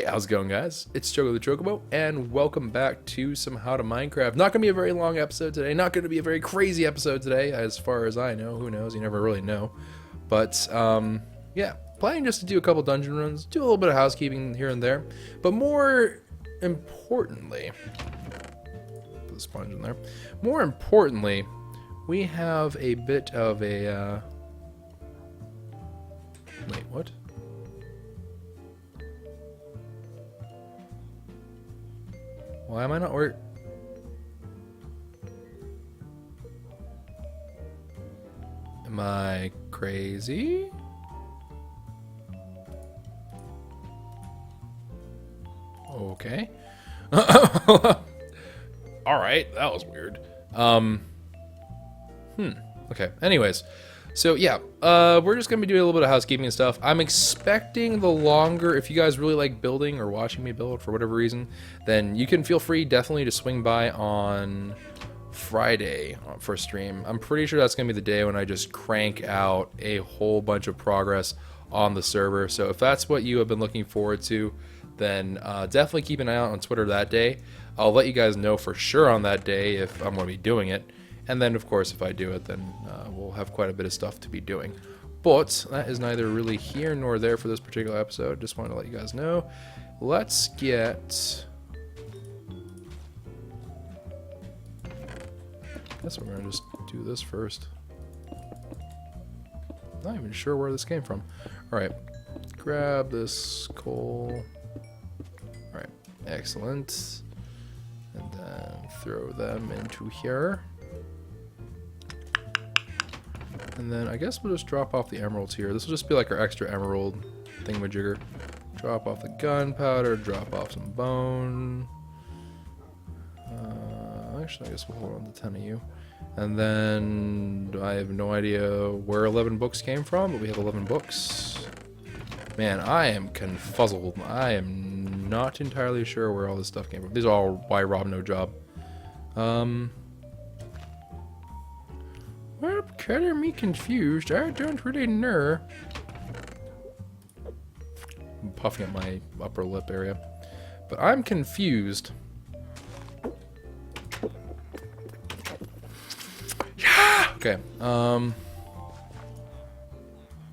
How's it going, guys? It's Choco the Chocobo, and welcome back to some How to Minecraft. Not going to be a very long episode today, not going to be a very crazy episode today, as far as I know. Who knows? You never really know. But, yeah, planning just to do a couple dungeon runs, do a little bit of housekeeping here and there. But more importantly, put the sponge in there. More importantly, we have a bit of a, wait, what? Why am I not work? Am I crazy? Okay. Alright, that was weird. Okay, anyways. So yeah, we're just gonna be doing a little bit of housekeeping and stuff. I'm expecting the longer, if you guys really like building or watching me build for whatever reason, then you can feel free definitely to swing by on Friday for a stream. I'm pretty sure that's gonna be the day when I just crank out a whole bunch of progress on the server. So if that's what you have been looking forward to, then definitely keep an eye out on Twitter that day. I'll let you guys know for sure on that day if I'm gonna be doing it. And then, of course, if I do it, then we'll have quite a bit of stuff to be doing. But that is neither really here nor there for this particular episode. Just wanted to let you guys know. Let's get... I guess we're going to just do this first. Not even sure where this came from. Alright. Grab this coal. Alright. Excellent. And then throw them into here. And then I guess we'll just drop off the emeralds here. This will just be like our extra emerald thingamajigger. Drop off the gunpowder, drop off some bone. Actually, I guess we'll hold on to 10 of you. And then I have no idea where 11 books came from, but we have 11 books. Man, I am confuzzled. I am not entirely sure where all this stuff came from. These are all why Rob no job. Well, getting me confused. I don't really know. I'm puffing at my upper lip area. But I'm confused. Yeah! Okay,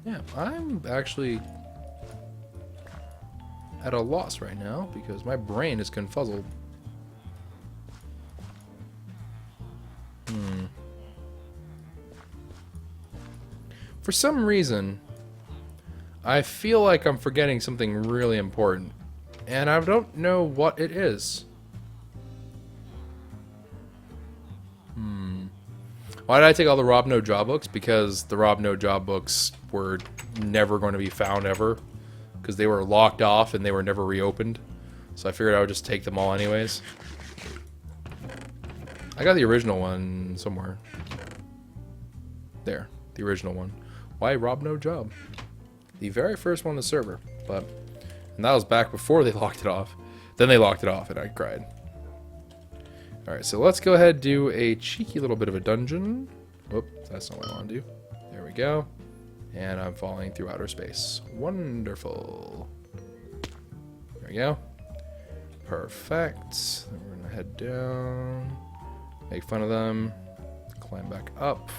yeah, I'm actually at a loss right now because my brain is confuzzled. For some reason, I feel like I'm forgetting something really important, and I don't know what it is. Why did I take all the Rob No Job books? Because the Rob No Job books were never going to be found ever, because they were locked off and they were never reopened. So I figured I would just take them all anyways. I got the original one somewhere. There, the original one. Why Rob No Job? The very first one on the server, and that was back before they locked it off. Then they locked it off and I cried. Alright, so let's go ahead and do a cheeky little bit of a dungeon. Whoop, that's not what I want to do. There we go. And I'm falling through outer space. Wonderful. There we go. Perfect. Then we're going to head down. Make fun of them. Climb back up.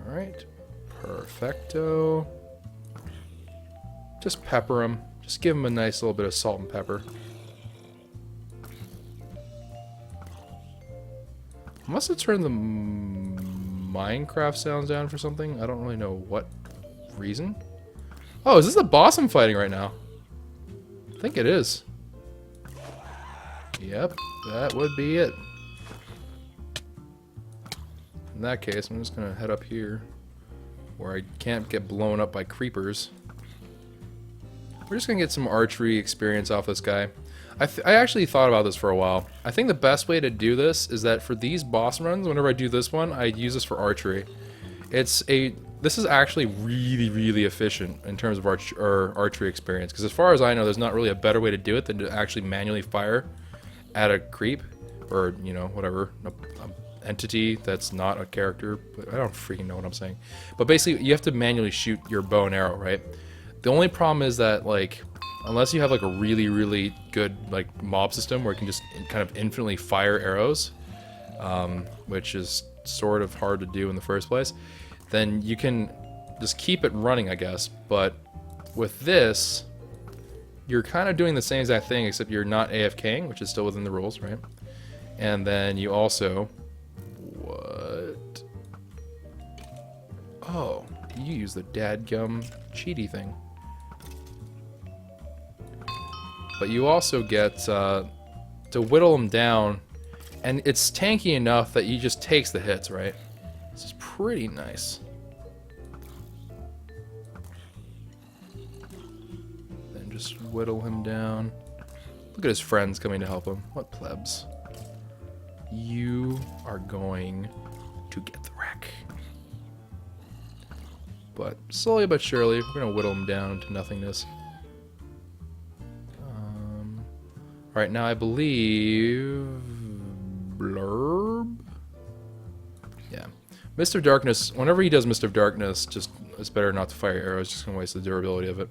Alright, perfecto. Just pepper them. Just give them a nice little bit of salt and pepper. I must have turned the Minecraft sounds down for something. I don't really know what reason. Oh, is this the boss I'm fighting right now? I think it is. Yep, that would be it. In that case, I'm just gonna head up here where I can't get blown up by creepers. We're just gonna get some archery experience off this guy. I actually thought about this for a while. I think the best way to do this is that for these boss runs, whenever I do this one, I use this for archery. This is actually really efficient in terms of archery experience, because as far as I know, there's not really a better way to do it than to actually manually fire at a creep, or, you know, whatever, entity that's not a character, but I don't freaking know what I'm saying. But basically, you have to manually shoot your bow and arrow, right? The only problem is that, like, unless you have like a really, really good like mob system where you can just kind of infinitely fire arrows, which is sort of hard to do in the first place, then you can just keep it running, I guess. But with this, you're kind of doing the same exact thing, except you're not AFKing, which is still within the rules, right? And then you also... What? Oh, you use the dadgum cheaty thing. But you also get to whittle them down, and it's tanky enough that he just takes the hits, right? This is pretty nice. Then just whittle him down. Look at his friends coming to help him. What plebs? You are going to get the wreck. But slowly but surely, we're going to whittle him down to nothingness. Alright, now I believe... Blurb? Yeah. Mist of Darkness, whenever he does Mist of Darkness, just it's better not to fire arrows, just gonna waste the durability of it.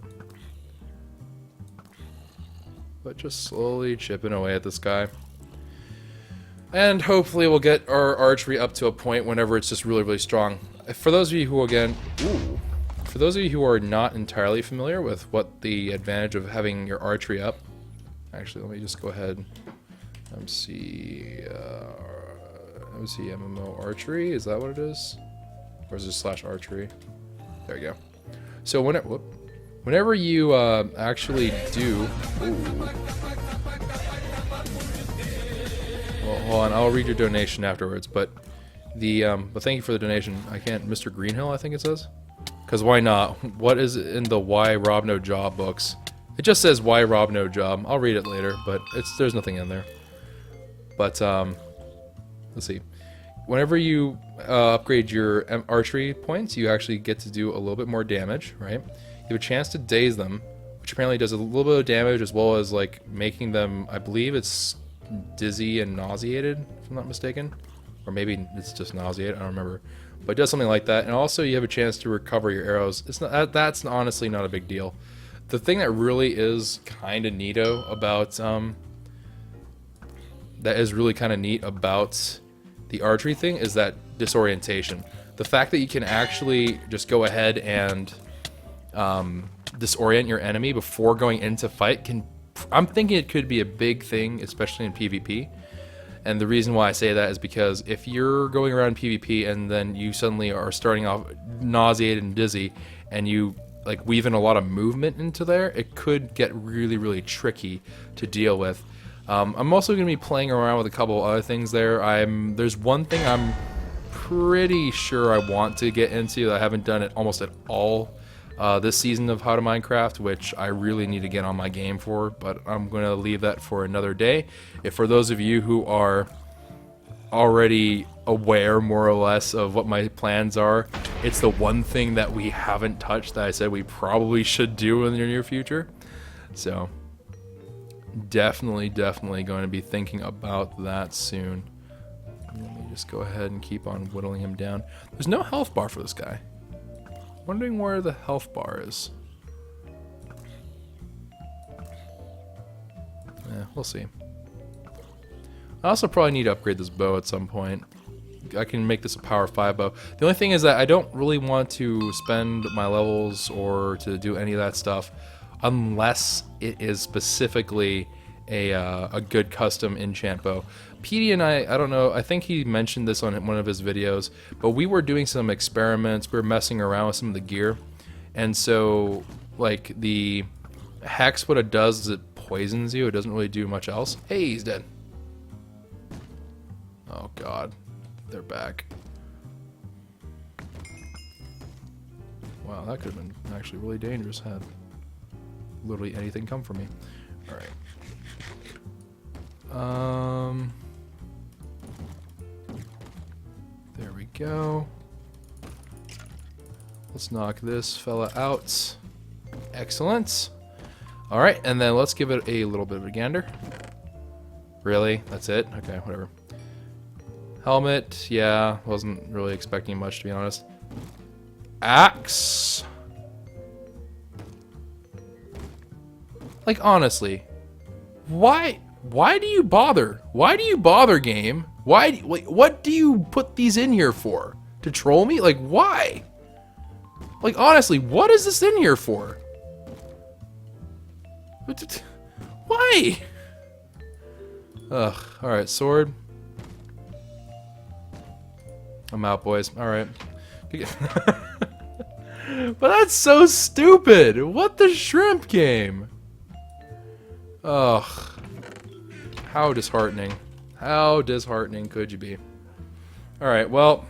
But just slowly chipping away at this guy. And hopefully we'll get our archery up to a point whenever it's just really, really strong. For those of you who, again... Ooh. For those of you who are not entirely familiar with what the advantage of having your archery up... Actually, let me just go ahead. MC MMO archery. Is that what it is? Or is it /archery? There you go. So whenever you actually do. Ooh. Well, hold on. I'll read your donation afterwards. But but thank you for the donation. I can't. Mr. Greenhill, I think it says. Because why not? What is in the Why Rob No Job books? It just says why Rob No Job. I'll read it later, but there's nothing in there. But let's see. Whenever you upgrade your archery points, you actually get to do a little bit more damage, right? You have a chance to daze them, which apparently does a little bit of damage as well as like making them, I believe it's dizzy and nauseated, if I'm not mistaken. Or maybe it's just nauseated, I don't remember. But it does something like that. And also you have a chance to recover your arrows. It's not, that's honestly not a big deal. The thing that really is kind of neato about, that is really kind of neat about the archery thing is that disorientation. The fact that you can actually just go ahead and disorient your enemy before going into fight I'm thinking it could be a big thing, especially in PvP. And the reason why I say that is because if you're going around PvP and then you suddenly are starting off nauseated and dizzy and you like weave in a lot of movement into there, it could get really, really tricky to deal with. I'm also going to be playing around with a couple other things there. There's one thing I'm pretty sure I want to get into that I haven't done it almost at all this season of How to Minecraft, which I really need to get on my game for, but I'm going to leave that for another day. If for those of you who are already aware more or less of what my plans are, it's the one thing that we haven't touched that I said we probably should do in the near future. So definitely going to be thinking about that soon. Let me just go ahead and keep on whittling him down. There's no health bar for this guy. Wondering where the health bar is. Yeah, we'll see. I also probably need to upgrade this bow at some point. I can make this a power 5 bow. The only thing is that I don't really want to spend my levels or to do any of that stuff unless it is specifically a good custom enchant bow. PD and I don't know, I think he mentioned this on one of his videos, but we were doing some experiments, we were messing around with some of the gear, and so like the hex, what it does is it poisons you, it doesn't really do much else. Hey, he's dead. Oh god, they're back. Wow, that could have been actually really dangerous had literally anything come for me. Alright. There we go. Let's knock this fella out. Excellent. Alright, and then let's give it a little bit of a gander. Really? That's it? Okay, whatever. Helmet, yeah, wasn't really expecting much to be honest. Axe. Like, honestly, why do you bother? Why do you bother, game? Why? Like, what do you put these in here for? To troll me? Like, why? Like, honestly, what is this in here for? Why? Ugh. Alright, sword. I'm out, boys. Alright. But that's so stupid! What the shrimp game? Ugh. How disheartening. How disheartening could you be? Alright, well,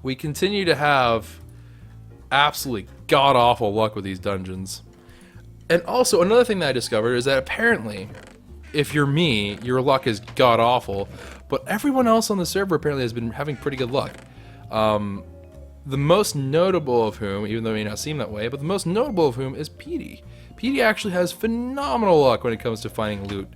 we continue to have absolutely god-awful luck with these dungeons. And also, another thing that I discovered is that apparently, if you're me, your luck is god-awful, but everyone else on the server apparently has been having pretty good luck. The most notable of whom, even though it may not seem that way, but the most notable of whom is Petey. Petey actually has phenomenal luck when it comes to finding loot.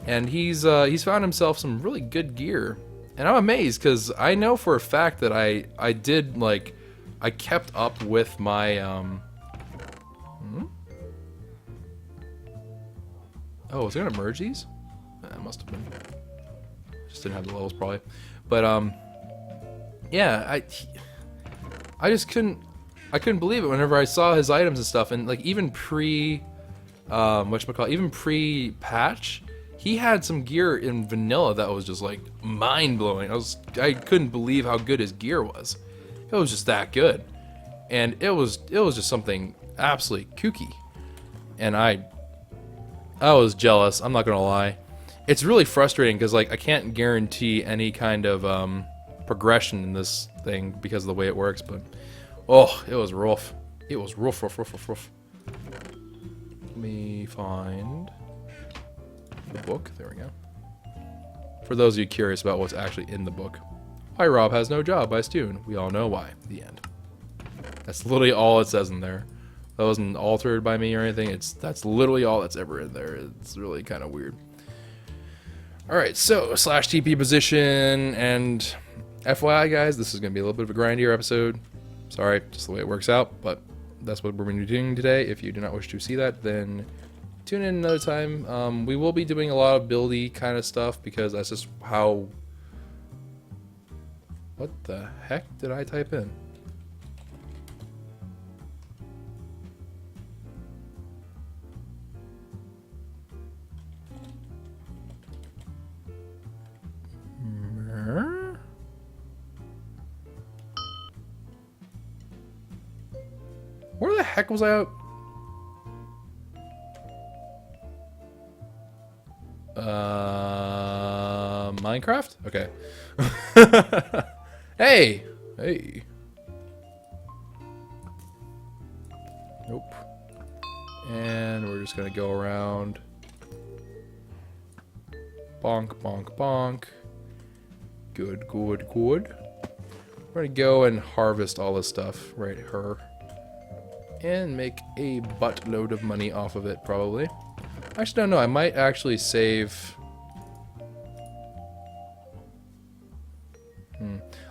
And he's found himself some really good gear. And I'm amazed, because I know for a fact that I did, like, I kept up with my, Oh, was I gonna merge these? That must have been. Just didn't have the levels, probably. But, yeah, I just couldn't believe it whenever I saw his items and stuff, and, like, even even pre-patch, he had some gear in vanilla that was just like mind-blowing. I couldn't believe how good his gear was. It was just that good. And it was just something absolutely kooky. And I was jealous, I'm not gonna lie. It's really frustrating because, like, I can't guarantee any kind of progression in this thing because of the way it works, but oh, it was rough. It was rough. Let me find the book. There we go. For those of you curious about what's actually in the book. Why Rob has no job by Stoon. We all know why. The end. That's literally all it says in there. That wasn't altered by me or anything. That's literally all that's ever in there. It's really kind of weird. Alright, so /TP position, and FYI guys, this is going to be a little bit of a grindier episode. Sorry, just the way it works out, but that's what we're going to be doing today. If you do not wish to see that, then tune in another time. We will be doing a lot of buildy kind of stuff because that's just how... What the heck did I type in? Where the heck was I out? Minecraft? Okay. Hey! Hey. Nope. And we're just gonna go around. Bonk, bonk, bonk. Good, good, good. We're gonna go and harvest all this stuff. Right, her. And make a buttload of money off of it, probably. Actually, don't know. I might actually save...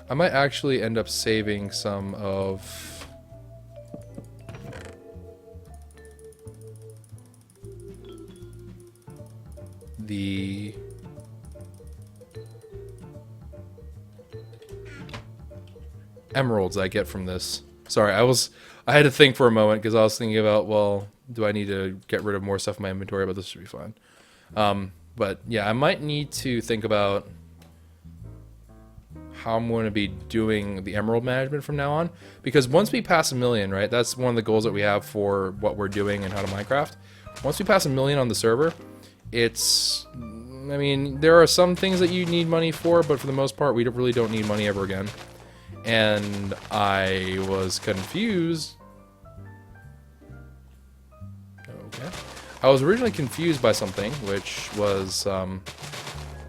I might actually end up saving some of... the... emeralds I get from this. Sorry, I had to think for a moment because I was thinking about, well, do I need to get rid of more stuff in my inventory? But this should be fine. But yeah, I might need to think about how I'm going to be doing the emerald management from now on. Because once we pass 1 million, right, that's one of the goals that we have for what we're doing and how to Minecraft. Once we pass 1 million on the server, it's... I mean, there are some things that you need money for, but for the most part, we really don't need money ever again. And I was confused. Okay. I was originally confused by something, which was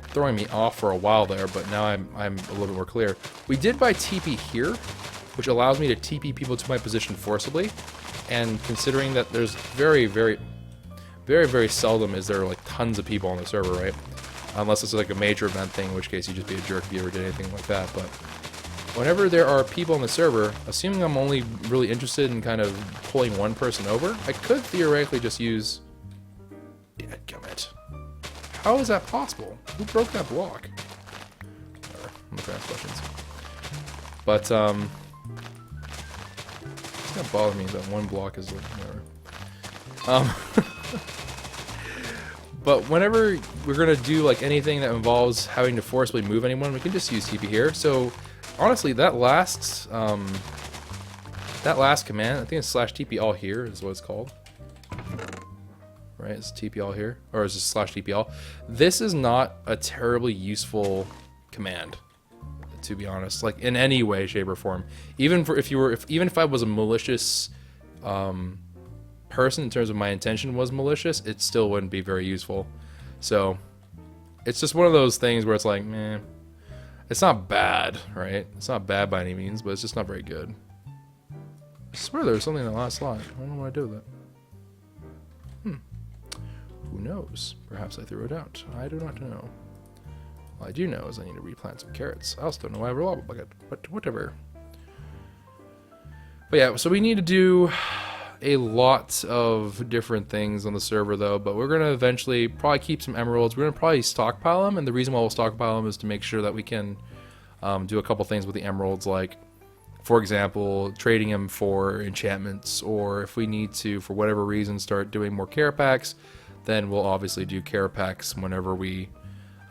throwing me off for a while there, but now I'm a little bit more clear. We did buy TP here, which allows me to TP people to my position forcibly. And considering that there's very, very seldom is there like tons of people on the server, right? Unless it's like a major event thing, in which case you'd just be a jerk if you ever did anything like that, but... whenever there are people on the server, assuming I'm only really interested in kind of pulling one person over, I could theoretically just use... Dadgummit. How is that possible? Who broke that block? Whatever. I'm not gonna ask questions. But, it's gonna bother me that one block is like, whatever. But whenever we're gonna do like anything that involves having to forcibly move anyone, we can just use TP here. So honestly, that last command, I think it's /TP all here is what it's called. Right, it's TP all here, or is it /TP all? This is not a terribly useful command, to be honest. Like in any way, shape, or form. Even if I was a malicious person in terms of my intention was malicious, it still wouldn't be very useful. So it's just one of those things where it's like, meh. It's not bad, right? It's not bad by any means, but it's just not very good. I swear there was something in the last slot. I don't know what I did with it. Who knows? Perhaps I threw it out. I do not know. All I do know is I need to replant some carrots. I also don't know why I have a lava bucket, but whatever. But yeah, so we need to do a lot of different things on the server though, but we're going to eventually probably keep some emeralds. We're going to probably stockpile them, and the reason why we'll stockpile them is to make sure that we can do a couple things with the emeralds, like for example trading them for enchantments, or if we need to for whatever reason start doing more care packs, then we'll obviously do care packs whenever we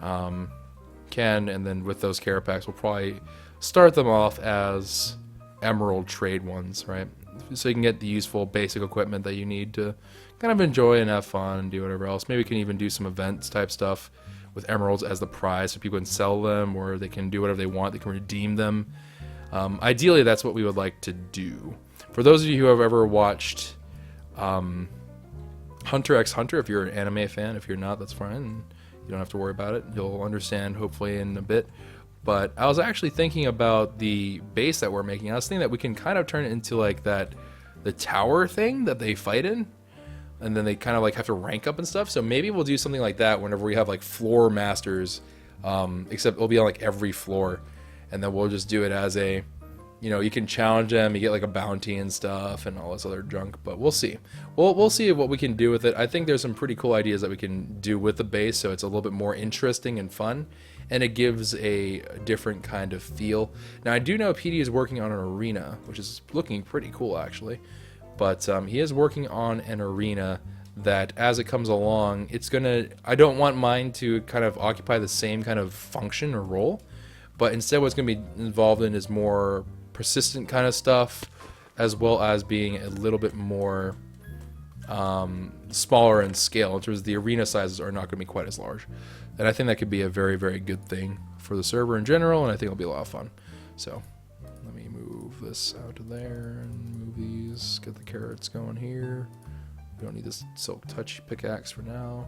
can, and then with those care packs we'll probably start them off as emerald trade ones, right? So you can get the useful basic equipment that you need to kind of enjoy and have fun and do whatever else. Maybe we can even do some events type stuff with emeralds as the prize, so people can sell them, or they can do whatever they want. They can redeem them. Ideally, that's what we would like to do. For those of you who have ever watched Hunter x Hunter, if you're an anime fan, if you're not, that's fine. You don't have to worry about it. You'll understand hopefully in a bit. But I was actually thinking about the base that we're making. I was thinking that we can kind of turn it into like the tower thing that they fight in, and then they kind of like have to rank up and stuff. So maybe we'll do something like that whenever we have like floor masters, except it'll be on like every floor, and then we'll just do it as a, you know, you can challenge them, you get like a bounty and stuff and all this other junk. But we'll see. We'll see what we can do with it. I think there's some pretty cool ideas that we can do with the base, so it's a little bit more interesting and fun, and it gives a different kind of feel. Now I do know PD is working on an arena, which is looking pretty cool actually, but he is working on an arena that as it comes along, it's gonna, I don't want mine to kind of occupy the same kind of function or role, but instead what's gonna be involved in is more persistent kind of stuff, as well as being a little bit more smaller in scale in terms of the arena sizes are not going to be quite as large. And I think that could be a very, very good thing for the server in general, and I think it'll be a lot of fun. So let me move this out of there and move these, get the carrots going here. We don't need this silk touch pickaxe for now.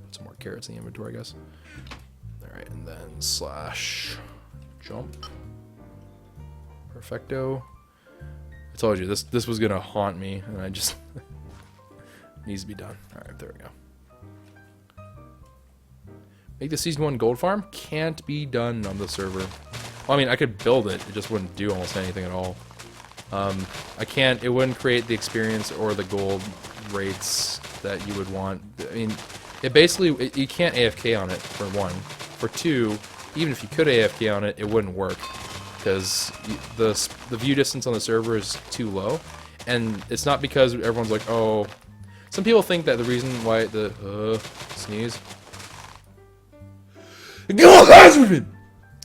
Put some more carrots in the inventory, I guess. Alright, and then slash jump. Perfecto. I told you this was gonna haunt me, and I just needs to be done. Alright, there we go. Make the season 1 gold farm? Can't be done on the server. Well, I mean, I could build it, it just wouldn't do almost anything at all. I can't, it wouldn't create the experience or the gold rates that you would want. I mean, it basically, you can't AFK on it, for one. For two, even if you could AFK on it, it wouldn't work, because the view distance on the server is too low. And it's not because everyone's like, oh, some people think that the reason why sneeze.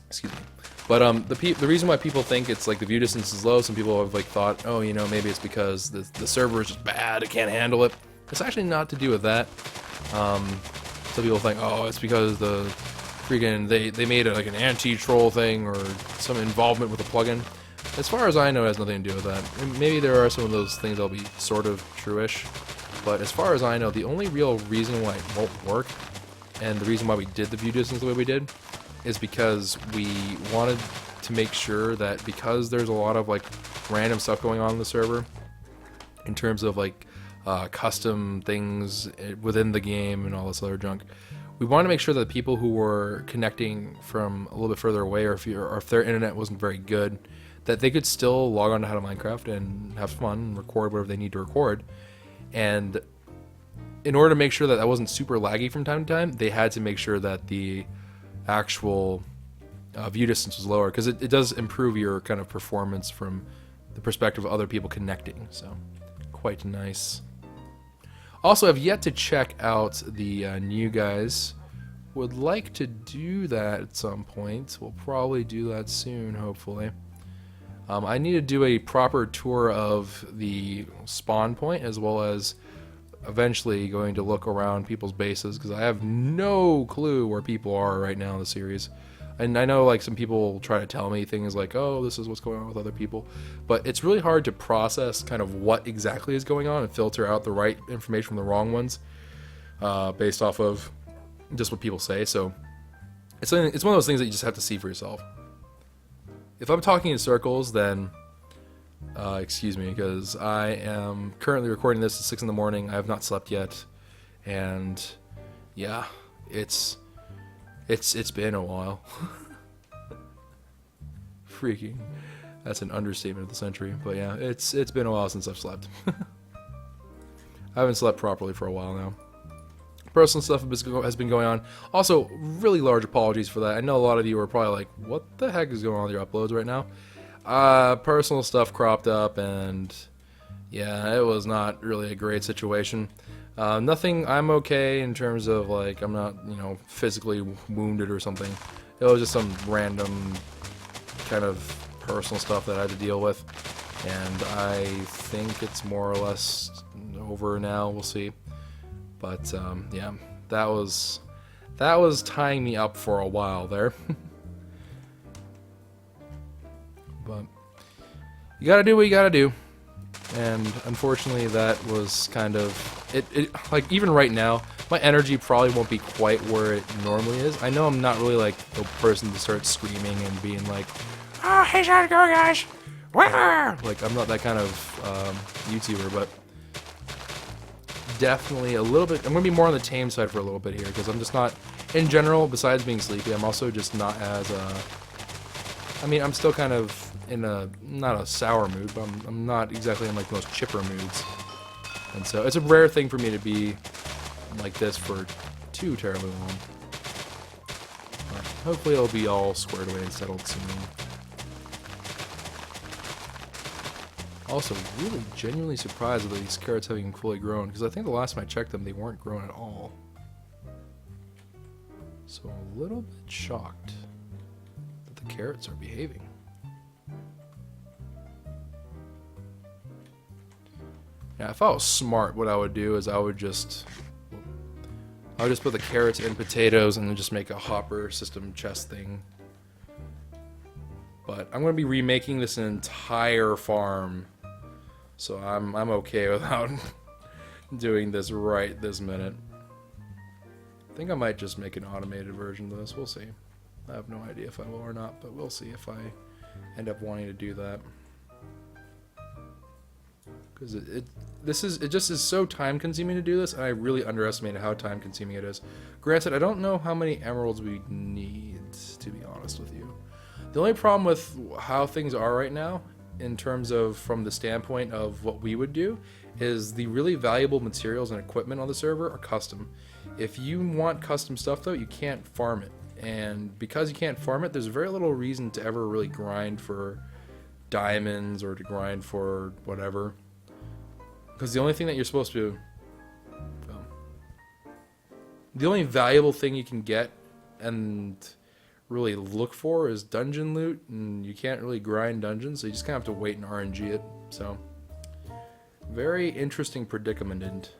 Excuse me. But the reason why people think it's like the view distance is low, some people have like thought, oh, you know, maybe it's because the server is just bad, it can't handle it. It's actually not to do with that. Some people think, oh, it's because the freaking they made like an anti-troll thing or some involvement with a plugin. As far as I know, it has nothing to do with that. And maybe there are some of those things that'll be sort of true-ish, but as far as I know, the only real reason why it won't work, and the reason why we did the view distance the way we did, is because we wanted to make sure that, because there's a lot of like random stuff going on in the server in terms of like custom things within the game and all this other junk, we wanted to make sure that the people who were connecting from a little bit further away, or if their internet wasn't very good, that they could still log on to How to Minecraft and have fun and record whatever they need to record. And in order to make sure that that wasn't super laggy from time to time, they had to make sure that the actual view distance was lower, because it does improve your kind of performance from the perspective of other people connecting. So quite nice. Also, I've yet to check out the new guys. Would like to do that at some point. We'll probably do that soon, hopefully. I need to do a proper tour of the spawn point, as well as eventually going to look around people's bases, because I have no clue where people are right now in the series. And I know like some people try to tell me things like, oh, this is what's going on with other people, but it's really hard to process kind of what exactly is going on and filter out the right information from the wrong ones based off of just what people say. So it's one of those things that you just have to see for yourself. If I'm talking in circles, then excuse me, because I am currently recording this at 6 in the morning. I have not slept yet, and yeah, it's been a while. Freaking, that's an understatement of the century. But yeah, it's been a while since I've slept. I haven't slept properly for a while now. Personal stuff has been going on. Also, really large apologies for that. I know a lot of you are probably like, what the heck is going on with your uploads right now? Personal stuff cropped up, and yeah, it was not really a great situation. Nothing, I'm okay in terms of like, I'm not, you know, physically wounded or something. It was just some random kind of personal stuff that I had to deal with, and I think it's more or less over now. We'll see. But yeah, that was tying me up for a while there. But you gotta do what you gotta do, and unfortunately that was kind of it. Like, even right now, my energy probably won't be quite where it normally is. I know I'm not really like the person to start screaming and being like, oh, hey, how's it going, guys? Like, I'm not that kind of YouTuber, but definitely a little bit. I'm gonna be more on the tame side for a little bit here, because I'm just not, in general, besides being sleepy, I'm also just not as I mean, I'm still kind of in a, not a sour mood, but I'm not exactly in like the most chipper moods, and so it's a rare thing for me to be like this for too terribly long. But hopefully it'll be all squared away and settled soon. Also, really genuinely surprised that these carrots haven't even fully grown, because I think the last time I checked them, they weren't grown at all. So a little bit shocked that the carrots are behaving. Yeah, if I was smart, what I would do is I would just put the carrots and potatoes and then just make a hopper system chest thing. But I'm going to be remaking this entire farm, so I'm okay without doing this right this minute. I think I might just make an automated version of this. We'll see. I have no idea if I will or not, but we'll see if I end up wanting to do that. Because it just is so time consuming to do this, and I really underestimated how time consuming it is. Granted, I don't know how many emeralds we need, to be honest with you. The only problem with how things are right now, in terms of from the standpoint of what we would do, is the really valuable materials and equipment on the server are custom. If you want custom stuff though, you can't farm it. And because you can't farm it, there's very little reason to ever really grind for diamonds or to grind for whatever. Because the only thing that you're supposed to... the only valuable thing you can get and really look for is dungeon loot, and you can't really grind dungeons, so you just kind of have to wait and RNG it. So, very interesting predicament.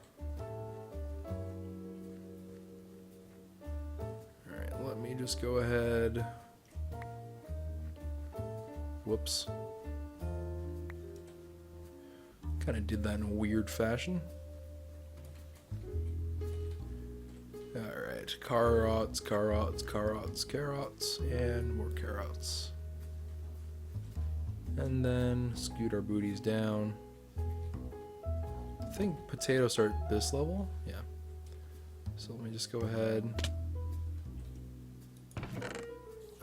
Alright, let me just go ahead. Whoops. Kind of did that in a weird fashion. Alright, carrots, and more carrots. And then scoot our booties down. I think potatoes start this level. Yeah. So let me just go ahead.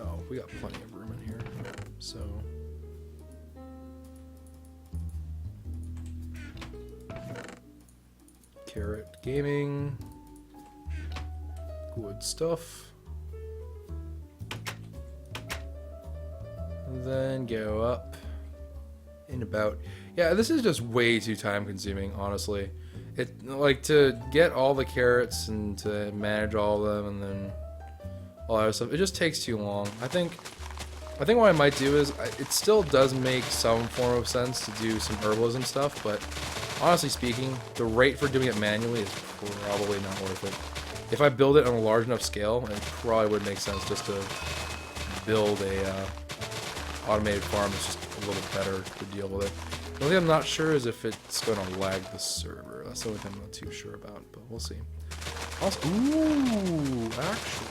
Oh, we got plenty of room in here. So Carrot Gaming. Good stuff. And then go up in about. Yeah, this is just way too time consuming, honestly. It like to get all the carrots and to manage all of them and then all that stuff. It just takes too long. I think what I might do is it still does make some form of sense to do some herbalism stuff, but honestly speaking, the rate for doing it manually is probably not worth it. If I build it on a large enough scale, it probably would make sense just to build a automated farm that's just a little better to deal with it. The only thing I'm not sure is if it's going to lag the server. That's the only thing I'm not too sure about, but we'll see. Also, ooh, actually.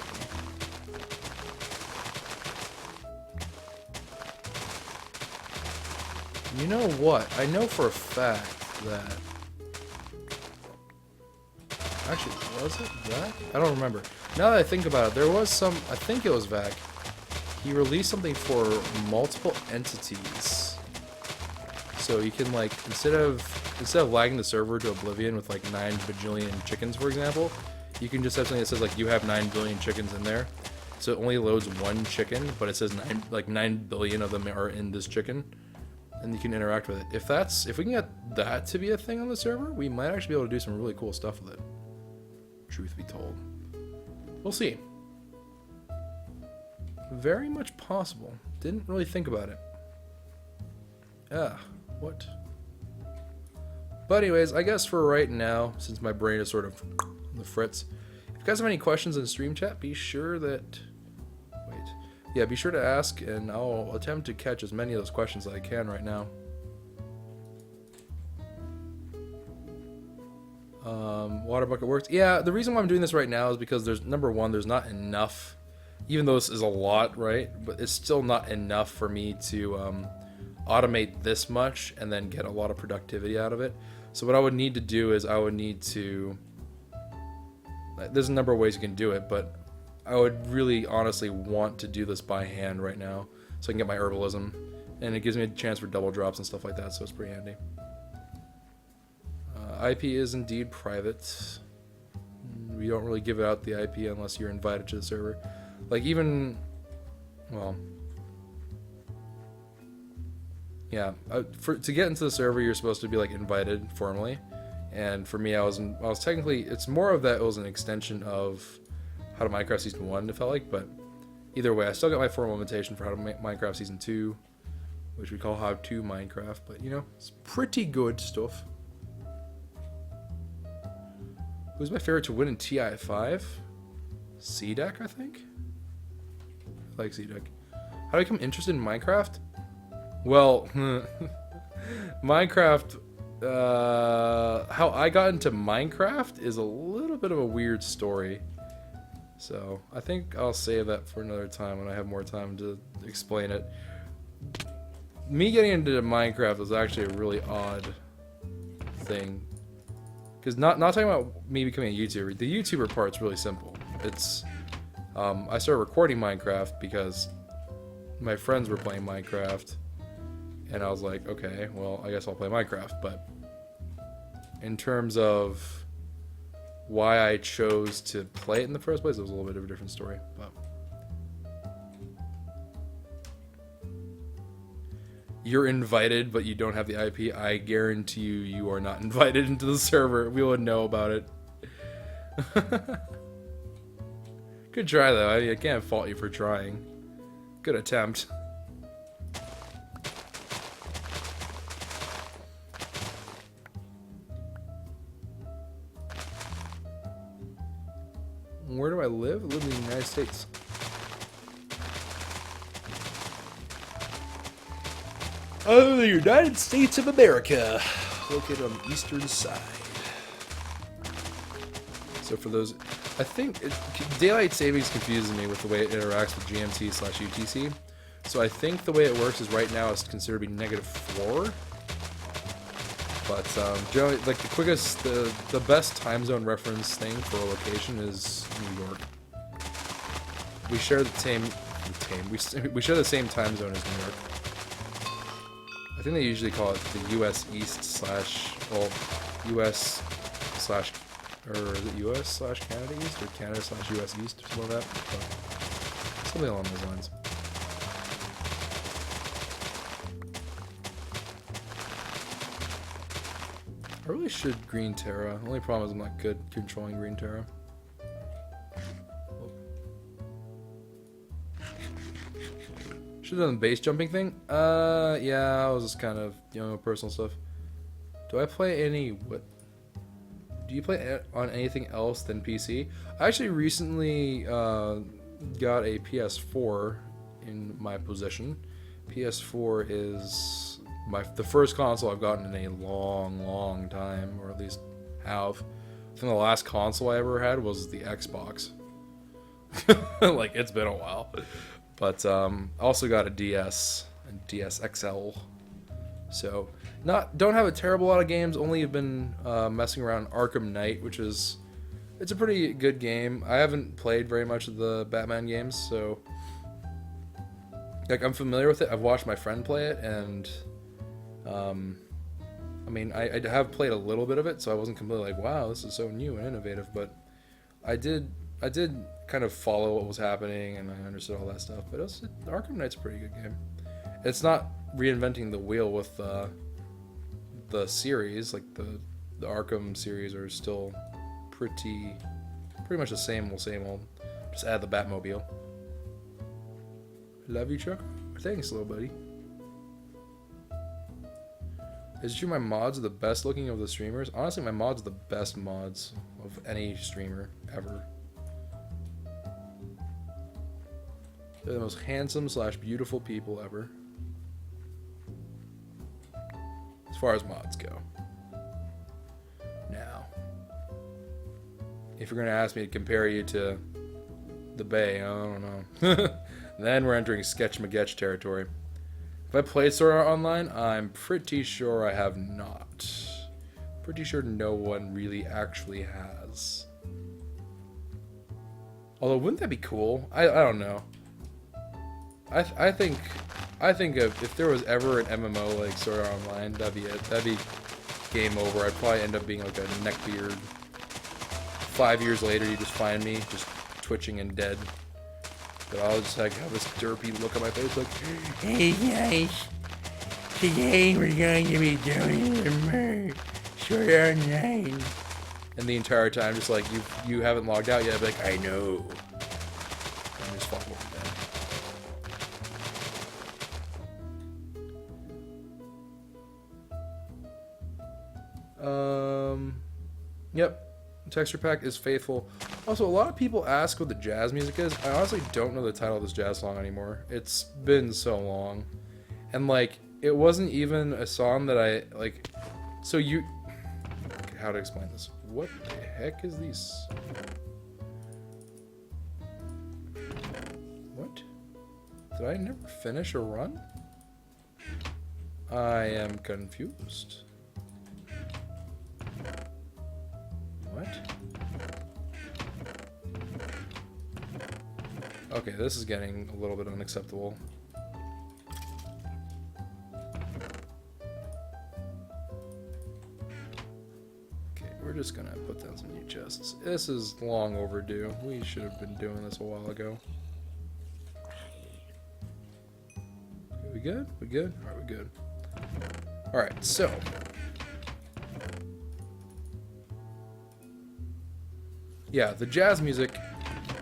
You know what? I know for a fact that... Actually, was it Vac? I don't remember. Now that I think about it, there was some... I think it was Vac. He released something for multiple entities. So you can, like, instead of lagging the server to oblivion with, like, 9 bajillion chickens, for example, you can just have something that says, like, you have 9 billion chickens in there. So it only loads 1 chicken, but it says 9 billion of them are in this chicken. And you can interact with it. If we can get that to be a thing on the server, we might actually be able to do some really cool stuff with it. Truth be told. We'll see. Very much possible. Didn't really think about it. What? But anyways, I guess for right now, since my brain is sort of on the fritz, if you guys have any questions in the stream chat, be sure that... Yeah, be sure to ask, and I'll attempt to catch as many of those questions as I can right now. Water bucket works. Yeah, the reason why I'm doing this right now is because there's, number one, there's not enough, even though this is a lot, right? But it's still not enough for me to automate this much and then get a lot of productivity out of it. So what I would need to do is I would need to... There's a number of ways you can do it, but I would really honestly want to do this by hand right now so I can get my herbalism, and it gives me a chance for double drops and stuff like that, so it's pretty handy. IP is indeed private. We don't really give out the IP unless you're invited to the server. Like even, well, yeah, to get into the server you're supposed to be like invited formally, and for me I was technically, it's more of that it was an extension of How to Minecraft Season 1, it felt like, but either way, I still got my formal invitation for How to Minecraft Season 2, which we call How to Minecraft, but you know, it's pretty good stuff. Who's my favorite to win in TI5? C-Deck, I think? I like C-Deck. How do I become interested in Minecraft? Well, Minecraft, how I got into Minecraft is a little bit of a weird story. So I think I'll save that for another time when I have more time to explain it. Me getting into Minecraft was actually a really odd thing. Because not talking about me becoming a YouTuber, the YouTuber part's really simple. It's, I started recording Minecraft because my friends were playing Minecraft, and I was like, okay, well, I guess I'll play Minecraft. But in terms of why I chose to play it in the first place, it was a little bit of a different story. But you're invited, but you don't have the IP. I guarantee you are not invited into the server. We would know about it. Good try, though. I can't fault you for trying. Good attempt. Where do I live? I live in the United States. Oh, the United States of America, located on the eastern side. So for those, I think daylight savings confuses me with the way it interacts with GMT/UTC. So I think the way it works is right now it's considered to be -4. But generally, like the quickest, the best time zone reference thing for a location is New York. We share the same We share the same time zone as New York. I think they usually call it the U.S. East slash, well, U.S. slash, or is it U.S. slash Canada East or Canada slash U.S. East, something like that. But something along those lines. I really should Green Terra. The only problem is I'm not good controlling Green Terra. Should have done the base jumping thing. Yeah, I was just kind of, you know, personal stuff. Do I play any, what? Do you play on anything else than PC? I actually recently got a PS4 in my possession. PS4 is the first console I've gotten in a long time, or at least have. I think the last console I ever had was the Xbox. Like, it's been a while. But I also got a DS and DS XL. So don't have a terrible lot of games. Only have been messing around Arkham Knight, which is, it's a pretty good game. I haven't played very much of the Batman games, so like I'm familiar with it. I've watched my friend play it, and I mean I have played a little bit of it, so I wasn't completely like, wow, this is so new and innovative. But I did kind of follow what was happening, and I understood all that stuff. But Arkham Knight's a pretty good game. It's not reinventing the wheel with the series. Like the Arkham series are still pretty much the same old. Just add the Batmobile. Love you, Chuck. Thanks, little buddy. Is it true my mods are the best looking of the streamers? Honestly, my mods are the best mods of any streamer ever. They're the most handsome / beautiful people ever. As far as mods go. Now, if you're going to ask me to compare you to the Bay, I don't know. Then we're entering Sketch Magetch territory. Have I played Sword Art Online? I'm pretty sure I have not. Pretty sure no one really actually has. Although, wouldn't that be cool? I don't know. I think if there was ever an MMO like Sword Art Online, that'd be it. That'd be game over. I'd probably end up being like a neckbeard. 5 years later, you just find me just twitching and dead. But I'll just like have this derpy look on my face, like, hey guys, today we're going to be doing Sword Art Online. And the entire time, just like you haven't logged out yet, I'd be like, I know. And just fall over dead. Yep. Texture pack is faithful. Also, a lot of people ask what the jazz music is. I honestly don't know the title of this jazz song anymore. It's been so long. And, like, it wasn't even a song that I, like... So you... How to explain this? What the heck is this? What? Did I never finish a run? I am confused. What? Okay, this is getting a little bit unacceptable. Okay, we're just gonna put down some new chests. This is long overdue. We should have been doing this a while ago. We good? We good? Alright, we good. Alright, so... Yeah, the jazz music,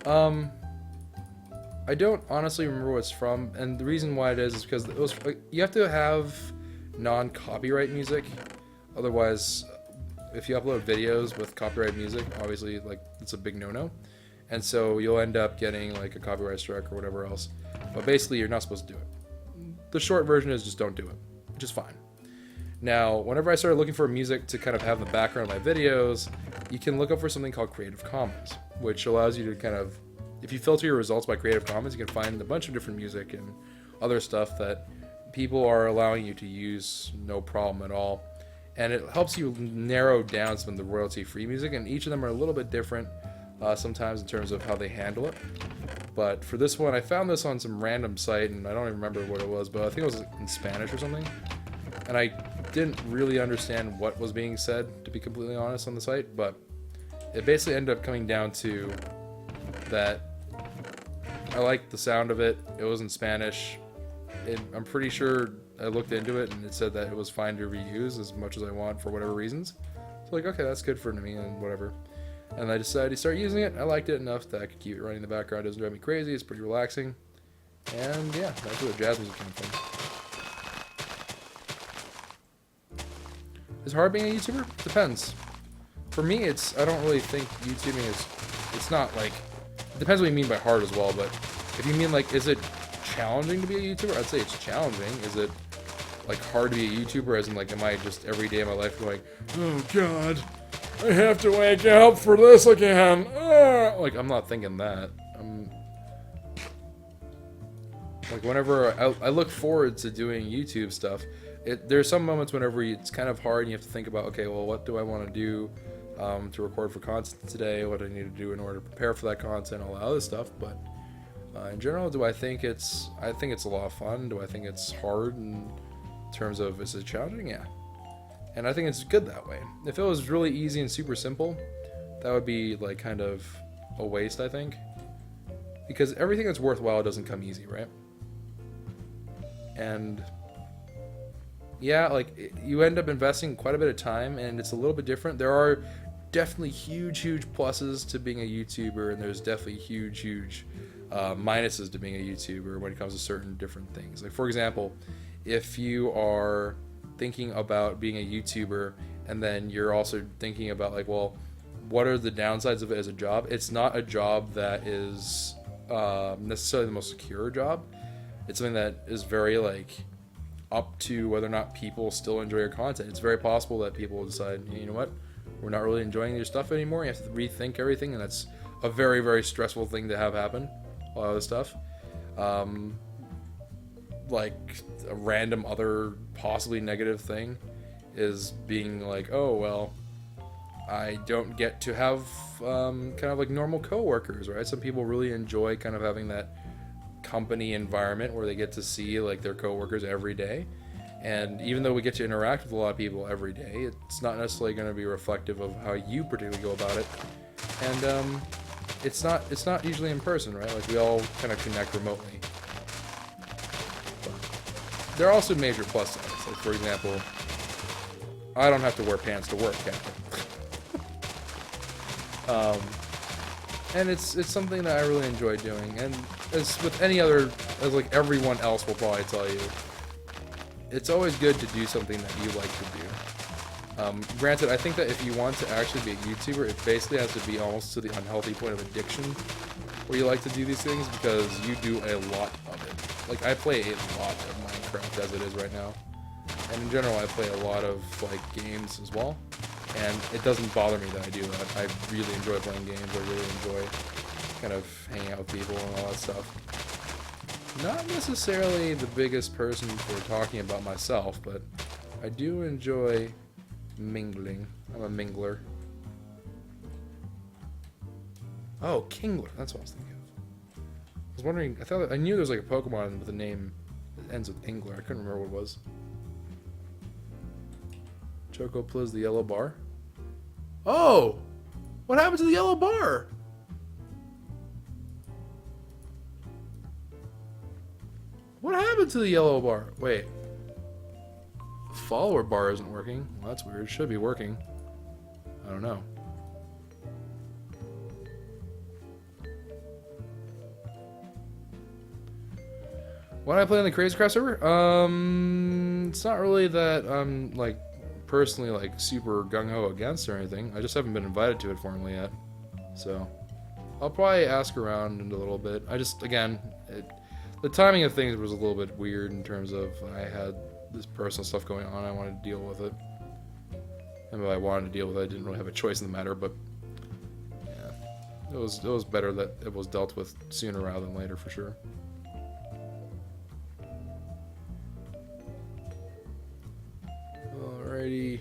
I don't honestly remember what it's from, and the reason why it is because it was, you have to have non-copyright music, otherwise, if you upload videos with copyright music, obviously, like, it's a big no-no, and so you'll end up getting, like, a copyright strike or whatever else, but basically, you're not supposed to do it. The short version is just don't do it, which is fine. Now, whenever I started looking for music to kind of have in the background of my videos, you can look up for something called Creative Commons, which allows you to kind of, if you filter your results by Creative Commons, you can find a bunch of different music and other stuff that people are allowing you to use no problem at all. And it helps you narrow down some of the royalty-free music, and each of them are a little bit different sometimes in terms of how they handle it. But for this one, I found this on some random site, and I don't even remember what it was, but I think it was in Spanish or something. And I didn't really understand what was being said, to be completely honest, on the site, but it basically ended up coming down to that I liked the sound of it. It was in Spanish. I'm pretty sure I looked into it, and it said that it was fine to reuse as much as I want for whatever reasons. So like, okay, that's good for me and whatever. And I decided to start using it. I liked it enough that I could keep it running in the background. It doesn't drive me crazy. It's pretty relaxing. And yeah, that's where the jazz music came from. Is hard being a YouTuber? Depends. For me, I don't really think YouTubing it's not like, it depends what you mean by hard as well, but if you mean like, is it challenging to be a YouTuber? I'd say it's challenging. Is it like hard to be a YouTuber as in like, am I just every day of my life going, oh God, I have to wake up for this again. Like, I'm not thinking that. Like, whenever I look forward to doing YouTube stuff, there's some moments whenever it's kind of hard and you have to think about, okay, well, what do I want to do to record for content today? What do I need to do in order to prepare for that content, all that other stuff. But in general, I think it's a lot of fun. Do I think it's hard in terms of, is it challenging? Yeah. And I think it's good that way. If it was really easy and super simple, that would be like kind of a waste, I think. Because everything that's worthwhile doesn't come easy, right? And yeah, like you end up investing quite a bit of time, and it's a little bit different. There are definitely huge pluses to being a YouTuber, and there's definitely huge minuses to being a YouTuber when it comes to certain different things. Like, for example, if you are thinking about being a YouTuber and then you're also thinking about like, well, what are the downsides of it as a job? It's not a job that is necessarily the most secure job. It's something that is very like up to whether or not people still enjoy your content. It's very possible that people will decide, you know what, we're not really enjoying your stuff anymore. You have to rethink everything, and that's a very stressful thing to have happen. A lot of this stuff. Like a random other possibly negative thing is being like, oh well, I don't get to have kind of like normal coworkers, right? Some people really enjoy kind of having that company environment where they get to see like their coworkers every day, and even though we get to interact with a lot of people every day, it's not necessarily going to be reflective of how you particularly go about it. And it's not usually in person, right? Like, we all kind of connect remotely. But there are also major plus sides. Like, for example, I don't have to wear pants to work, Captain. And it's something that I really enjoy doing. And as with any other, as like everyone else will probably tell you, it's always good to do something that you like to do. Granted, I think that if you want to actually be a YouTuber, it basically has to be almost to the unhealthy point of addiction, where you like to do these things because you do a lot of it. Like, I play a lot of Minecraft as it is right now. And in general, I play a lot of like games as well. And it doesn't bother me that I do that. I really enjoy playing games. I really enjoy kind of hanging out with people and all that stuff. Not necessarily the biggest person for talking about myself, but I do enjoy mingling. I'm a mingler. Oh, Kingler. That's what I was thinking of. I was wondering, I knew there was like a Pokemon with a name that ends with Ingler. I couldn't remember what it was. Choco Pliz, the yellow bar. Oh! What happened to the yellow bar? What happened to the yellow bar? Wait. The follower bar isn't working. Well, that's weird. It should be working. I don't know. Why did I play on the KwehCraft server? It's not really that I'm like personally like super gung-ho against or anything. I just haven't been invited to it formally yet. So I'll probably ask around in a little bit. I just, again, the timing of things was a little bit weird in terms of I had this personal stuff going on. I wanted to deal with it. And if I wanted to deal with it, I didn't really have a choice in the matter, but yeah, it was better that it was dealt with sooner rather than later for sure. Alrighty,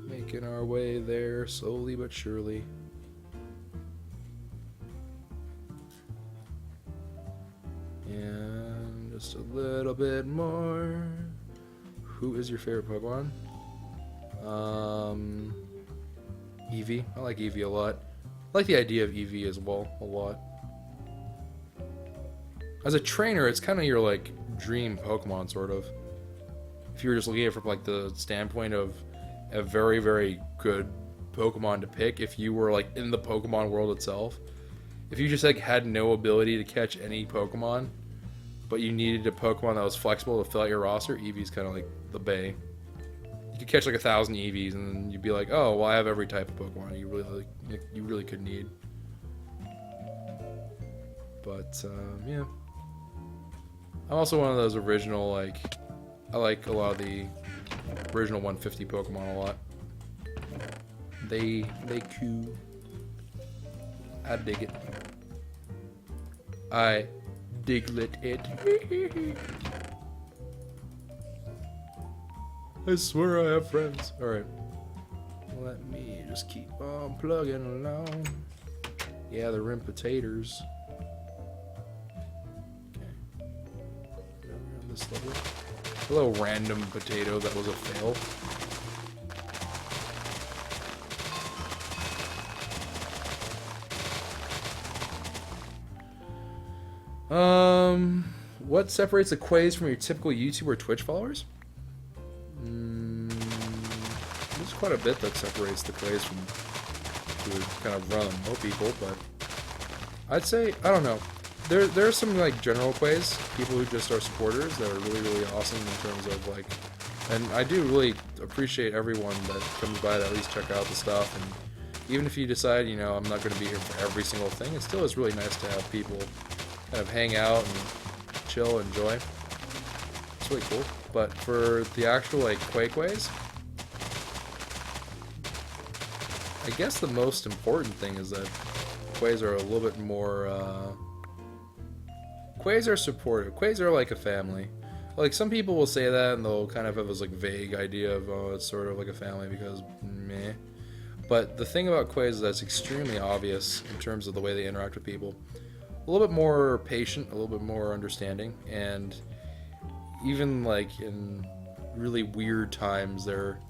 making our way there slowly but surely. And just a little bit more. Who is your favorite Pokemon? Eevee. I like Eevee a lot. I like the idea of Eevee as well a lot. As a trainer, it's kind of your like dream Pokemon, sort of. If you were just looking at it from like the standpoint of a very, very good Pokemon to pick, if you were like in the Pokemon world itself, if you just like had no ability to catch any Pokemon, but you needed a Pokemon that was flexible to fill out your roster, Eevee's kind of like the bay. You could catch like 1,000 Eevees, and then you'd be like, oh, well, I have every type of Pokemon you really could need. But yeah, I'm also one of those original like. I like a lot of the original 150 Pokemon a lot. They cool. I dig it. I diglet it. I swear I have friends. Alright. Let me just keep on plugging along. Yeah, the rim potatoes. Okay. Around this level. A little random potato that was a fail. What separates the Quays from your typical YouTube or Twitch followers? There's quite a bit that separates the Quays from who kind of run-of-the-mill people, but I'd say, I don't know. There are some like general Quays, people who just are supporters that are really, really awesome in terms of like, and I do really appreciate everyone that comes by to at least check out the stuff, and even if you decide, you know, I'm not going to be here for every single thing, it still is really nice to have people kind of hang out and chill, enjoy. It's really cool. But for the actual like Quays, I guess the most important thing is that Quays are a little bit more, Quays are supportive. Quays are like a family. Like, some people will say that and they'll kind of have this like vague idea of, oh, it's sort of like a family because meh. But the thing about Quays is that it's extremely obvious in terms of the way they interact with people. A little bit more patient, a little bit more understanding, and even like in really weird times, they're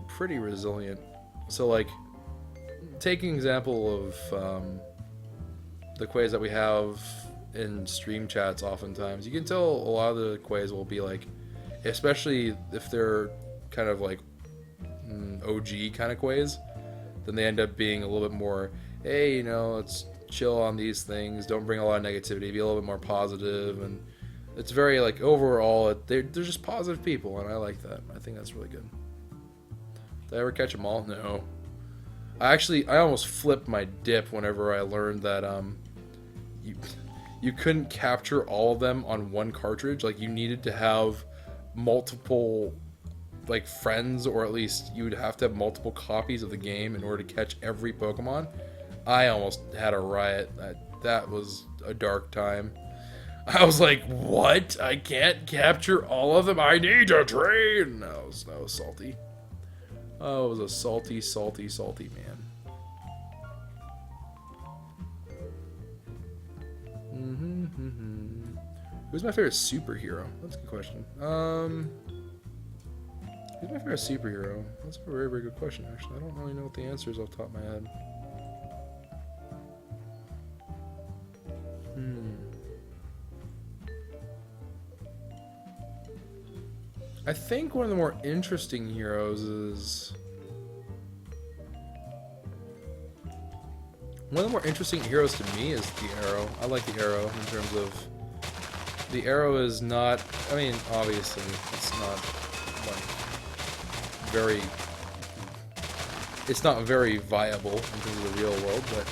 pretty resilient. So like, take an example of the Quays that we have in stream chats oftentimes. You can tell a lot of the Quays will be like, especially if they're kind of like OG kind of Quays, then they end up being a little bit more, hey, you know, let's chill on these things, don't bring a lot of negativity, be a little bit more positive, and it's very like overall they're just positive people, and I like that. I think that's really good. Did I ever catch them all? No. I almost flipped my dip whenever I learned that you couldn't capture all of them on one cartridge. Like, you needed to have multiple like friends, or at least you would have to have multiple copies of the game in order to catch every Pokemon. I almost had a riot. That was a dark time. I was like, what? I can't capture all of them? I need to train! That was salty. Oh, it was a salty, salty, salty man. Who's my favorite superhero? That's a good question. Who's my favorite superhero? That's a very, very good question, actually. I don't really know what the answer is off the top of my head. I think one of the more interesting heroes is... One of the more interesting heroes to me is the Arrow. I like the Arrow in terms of... The Arrow is not... I mean, obviously, it's not, like, very... It's not very viable in terms of the real world, but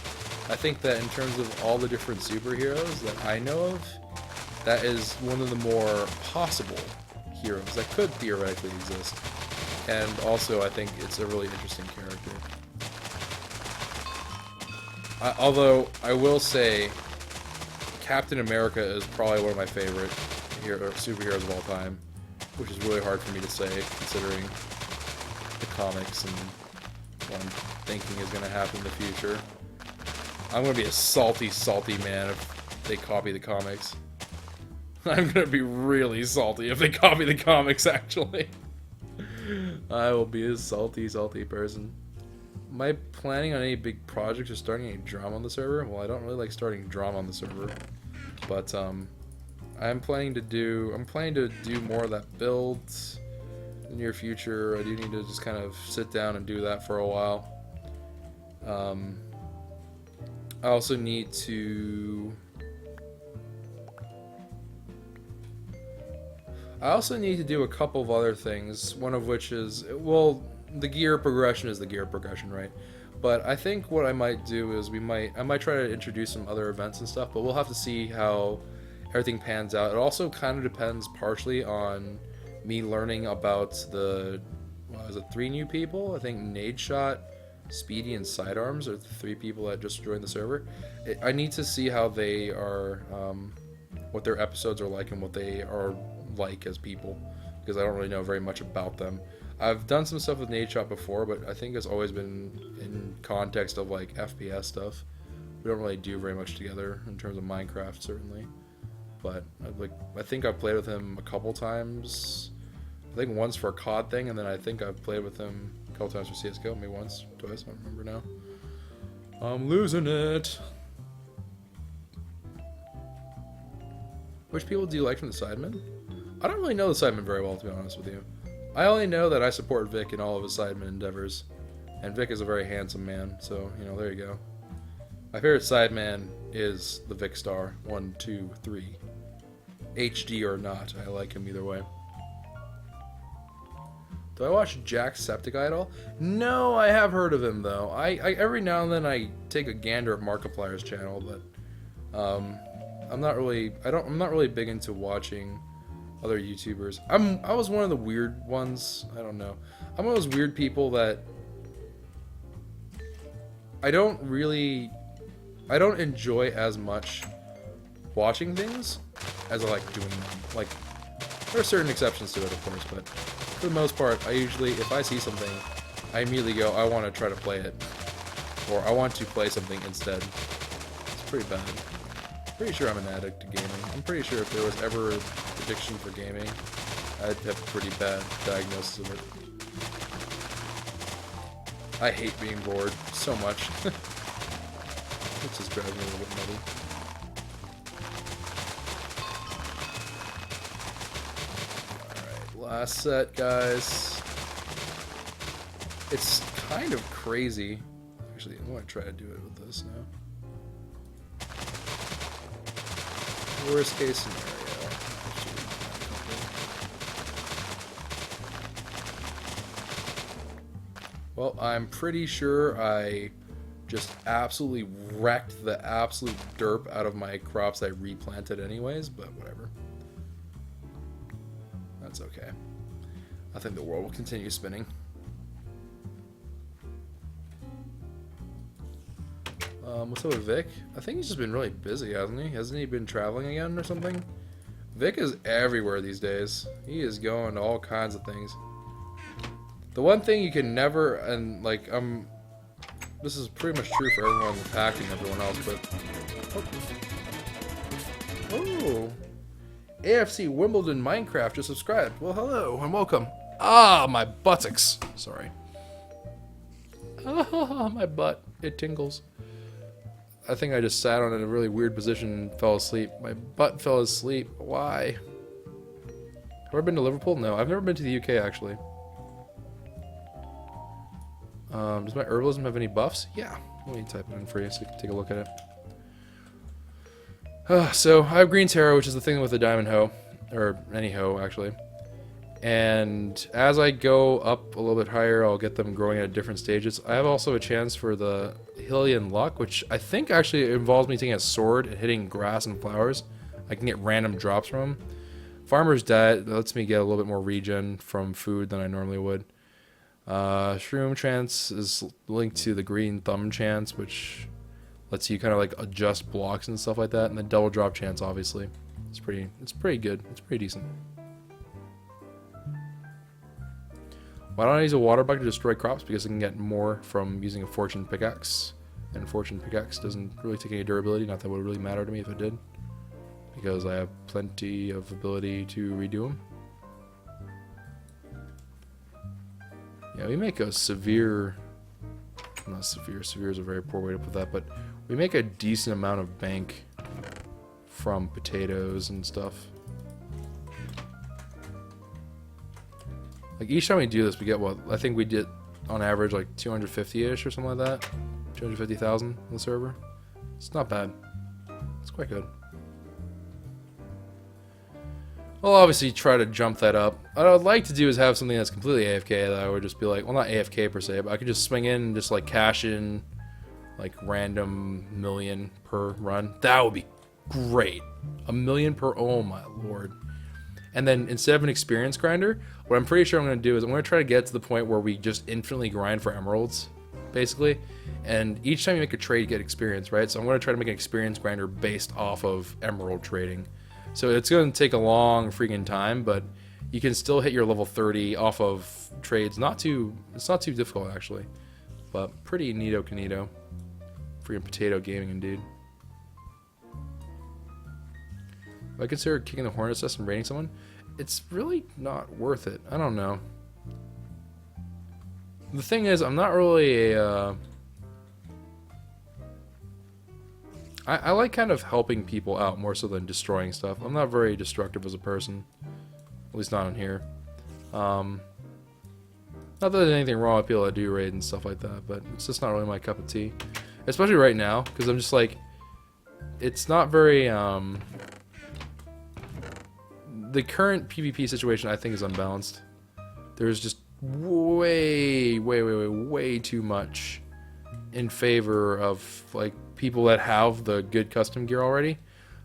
I think that in terms of all the different superheroes that I know of, that is one of the more possible heroes that could theoretically exist. And also, I think it's a really interesting character. Although, I will say, Captain America is probably one of my favorite superheroes of all time, which is really hard for me to say, considering the comics and what I'm thinking is going to happen in the future. I'm going to be a salty, salty man if they copy the comics. I'm gonna be really salty if they copy the comics, actually. I will be a salty, salty person. Am I planning on any big projects or starting any drama on the server? Well, I don't really like starting drama on the server. But, I'm planning to do more of that build in the near future. I do need to just kind of sit down and do that for a while. I also need to do a couple of other things, one of which is, well, the gear progression is the gear progression, right? But I think what I might do is I might try to introduce some other events and stuff, but we'll have to see how everything pans out. It also kind of depends partially on me learning about the, what was it, 3 new people? I think Nade Shot, Speedy, and Sidearms are the 3 people that just joined the server. I need to see how they are, what their episodes are like and what they are like as people, because I don't really know very much about them. I've done some stuff with Nade Shot before, but I think it's always been in context of like FPS stuff. We don't really do very much together in terms of Minecraft, certainly. But I think I've played with him a couple times. I think once for a COD thing, and then I think I've played with him a couple times for CSGO, maybe once, twice, I don't remember now. I'm losing it. Which people do you like from the Sidemen? I don't really know the Sidemen very well, to be honest with you. I only know that I support Vic in all of his Sidemen endeavors. And Vic is a very handsome man, so, you know, there you go. My favorite Sideman is the Vic Star. 1, 2, 3. HD or not, I like him either way. Do I watch Jacksepticeye at all? No, I have heard of him though. I every now and then I take a gander at Markiplier's channel, but I'm not really big into watching other YouTubers. I was one of the weird ones. I don't know. I'm one of those weird people that I don't enjoy as much watching things as I like doing them. Like, there are certain exceptions to it, of course, but for the most part, I usually, if I see something, I immediately go, I want to try to play it. Or I want to play something instead. It's pretty bad. Pretty sure I'm an addict to gaming. I'm pretty sure if there was ever an addiction for gaming, I'd have a pretty bad diagnosis of it. I hate being bored so much. It just drives me a little bit nutty. Alright, last set, guys. It's kind of crazy. Actually, I'm going to try to do it with this now. Worst case scenario. Well, I'm pretty sure I just absolutely wrecked the absolute derp out of my crops I replanted anyways, but whatever. That's okay. I think the world will continue spinning. What's up with Vic? I think he's just been really busy, hasn't he? Hasn't he been traveling again or something? Vic is everywhere these days. He is going to all kinds of things. The one thing you can never, and like, this is pretty much true for everyone in the pack and everyone else, but... Oh! AFC Wimbledon Minecraft just subscribed. Well, hello and welcome. Ah, my buttocks. Sorry. Ah, my butt. It tingles. I think I just sat on it in a really weird position and fell asleep. My butt fell asleep. Why? Have I ever been to Liverpool? No, I've never been to the UK, actually. Does my herbalism have any buffs? Yeah. Let me type it in for you so you can take a look at it. So, I have Green Terror, which is the thing with the diamond hoe. Or any hoe, actually. And as I go up a little bit higher, I'll get them growing at different stages. I have also a chance for the Hylian Luck, which I think actually involves me taking a sword and hitting grass and flowers. I can get random drops from them. Farmer's Diet lets me get a little bit more regen from food than I normally would. Shroom Chance is linked to the Green Thumb Chance, which lets you kind of like adjust blocks and stuff like that. And the Double Drop Chance, obviously. It's pretty good. It's pretty decent. Why don't I use a water bucket to destroy crops? Because I can get more from using a Fortune Pickaxe. And Fortune Pickaxe doesn't really take any durability. Not that it would really matter to me if it did. because I have plenty of ability to redo them. Yeah, we make a severe, not severe, severe is a very poor way to put that, but we make a decent amount of bank from potatoes and stuff. Like each time we do this, we get what? I think we did on average like 250-ish or something like that. 250,000 on the server. It's not bad. It's quite good. I'll obviously try to jump that up. What I would like to do is have something that's completely AFK that I would just be like, well, not AFK per se, but I could just swing in and just like cash in like random million per run. That would be great. A million per, oh my lord. And then instead of an experience grinder, what I'm pretty sure I'm going to do is I'm going to try to get to the point where we just infinitely grind for emeralds, basically. And each time you make a trade, you get experience, right? So I'm going to try to make an experience grinder based off of emerald trading. So it's going to take a long freaking time, but you can still hit your level 30 off of trades. It's not too difficult, actually. But pretty neato canito. Freaking potato gaming, indeed. If I consider kicking the hornet's nest and raiding someone, it's really not worth it. I don't know. The thing is, I'm not really a... I like kind of helping people out more so than destroying stuff. I'm not very destructive as a person. At least not on here. Not that there's anything wrong with people that do raid and stuff like that, but it's just not really my cup of tea. Especially right now, because I'm just like... It's not very... The current PvP situation, I think, is unbalanced. There's just way too much in favor of like people that have the good custom gear already.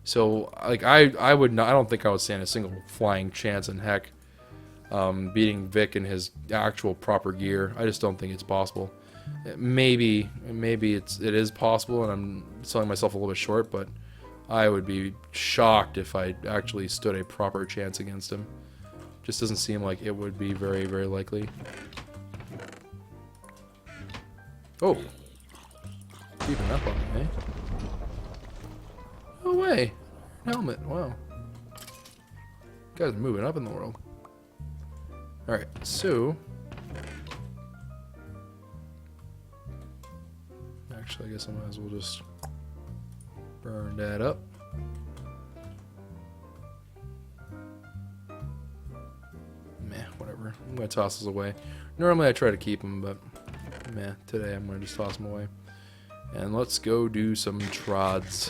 So like I would not, I don't think I would stand a single flying chance in heck beating Vic in his actual proper gear. I just don't think it's possible. Maybe it is possible, and I'm selling myself a little bit short, but I would be shocked if I actually stood a proper chance against him. Just doesn't seem like it would be very likely. Oh. Keeping up on me, eh? No way. Helmet, wow. You guys are moving up in the world. Alright, so... Actually, I guess I might as well just burn that up. Meh, whatever. I'm going to toss those away. Normally I try to keep them, but meh, today I'm going to just toss them away. And let's go do some trods.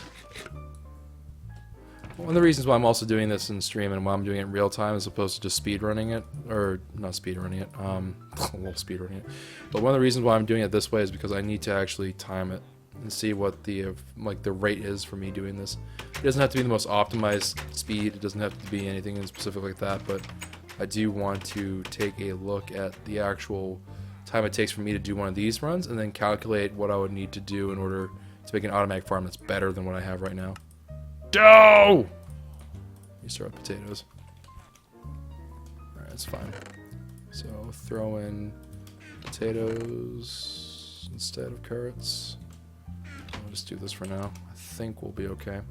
One of the reasons why I'm also doing this in stream and why I'm doing it in real time as opposed to just speed running it, or not speed running it, well, speed running it. But one of the reasons why I'm doing it this way is because I need to actually time it and see what the like the rate is for me doing this. It doesn't have to be the most optimized speed. It doesn't have to be anything in specific like that. But I do want to take a look at the actual time it takes for me to do one of these runs and then calculate what I would need to do in order to make an automatic farm that's better than what I have right now. Dough! You start with potatoes. Alright, that's fine. So throw in potatoes instead of carrots. I'll just do this for now. I think we'll be okay.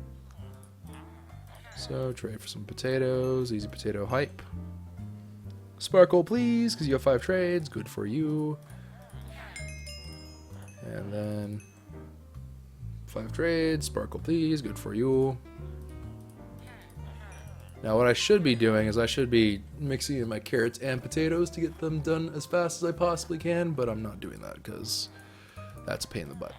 So trade for some potatoes. Easy potato hype. Sparkle, please, because you have 5 trades. Good for you. And then 5 trades. Sparkle, please. Good for you. Now what I should be doing is I should be mixing in my carrots and potatoes to get them done as fast as I possibly can, but I'm not doing that because that's a pain in the butt.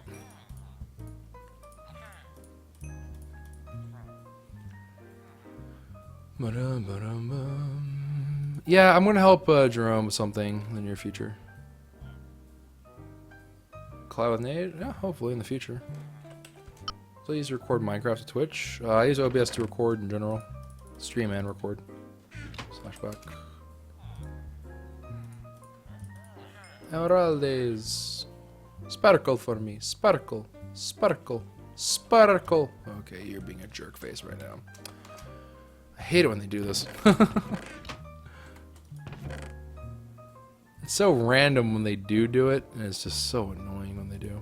Yeah, I'm going to help Jerome with something in the near future. Collab with Nate? Yeah, hopefully in the future. Please record Minecraft to Twitch. I use OBS to record in general. Stream and record. /back. Emeraldes. Sparkle for me. Sparkle. Sparkle. Sparkle. Okay, you're being a jerk face right now. I hate it when they do this. It's so random when they do it, and it's just so annoying when they do.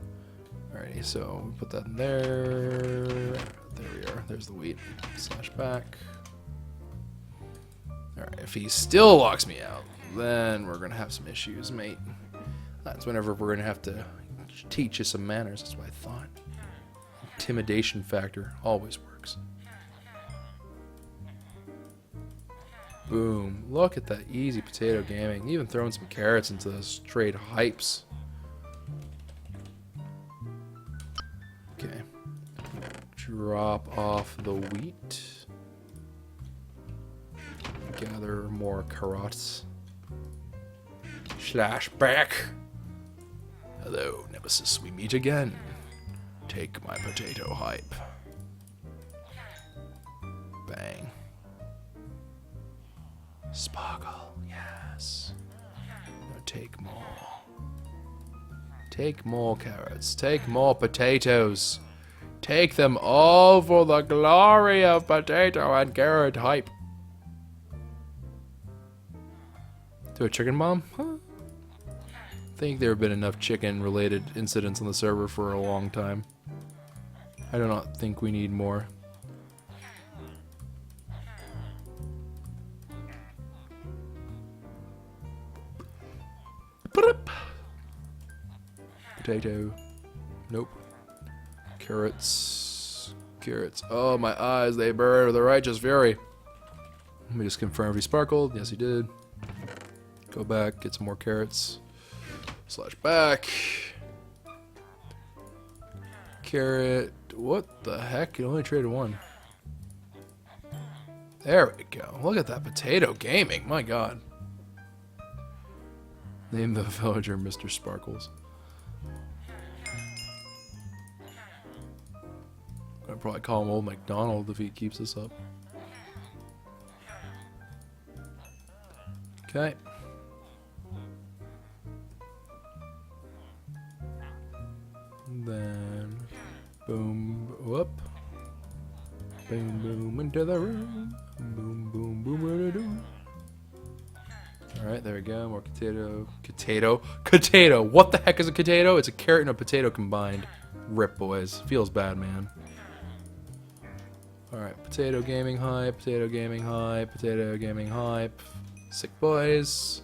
Alrighty, so we put that in there. There we are. there's the wheat. Slash back. Alright, if he still locks me out, then we're gonna have some issues, mate. That's whenever we're gonna have to teach you some manners. That's what I thought. Intimidation factor always works. Boom. Look at that easy potato gaming. Even throwing some carrots into those trade hypes. Okay. Drop off the wheat. Gather more carrots. Slash back. Hello, Nemesis. We meet again. Take my potato hype. Bang. Sparkle, yes. Now take more. Take more carrots. Take more potatoes. Take them all for the glory of potato and carrot hype. To a chicken bomb? Huh? I think there have been enough chicken-related incidents on the server for a long time. I do not think we need more. Potato. Nope. Carrots. Carrots. Oh, my eyes, they burn with a righteous fury. Let me just confirm if he sparkled. Yes, he did. Go back, get some more carrots. Slash back. Carrot. What the heck? You only traded one. There we go. Look at that potato gaming. My god. Name the villager Mr. Sparkles. I'd probably call him Old MacDonald if he keeps this up. Okay. Then boom, whoop. Boom, boom, into the room. Boom, boom, boom, alright, there we go. More potato. Potato! What the heck is a potato? It's a carrot and a potato combined. Rip, boys. Feels bad, man. Alright, potato gaming hype, potato gaming hype, potato gaming hype. Sick boys.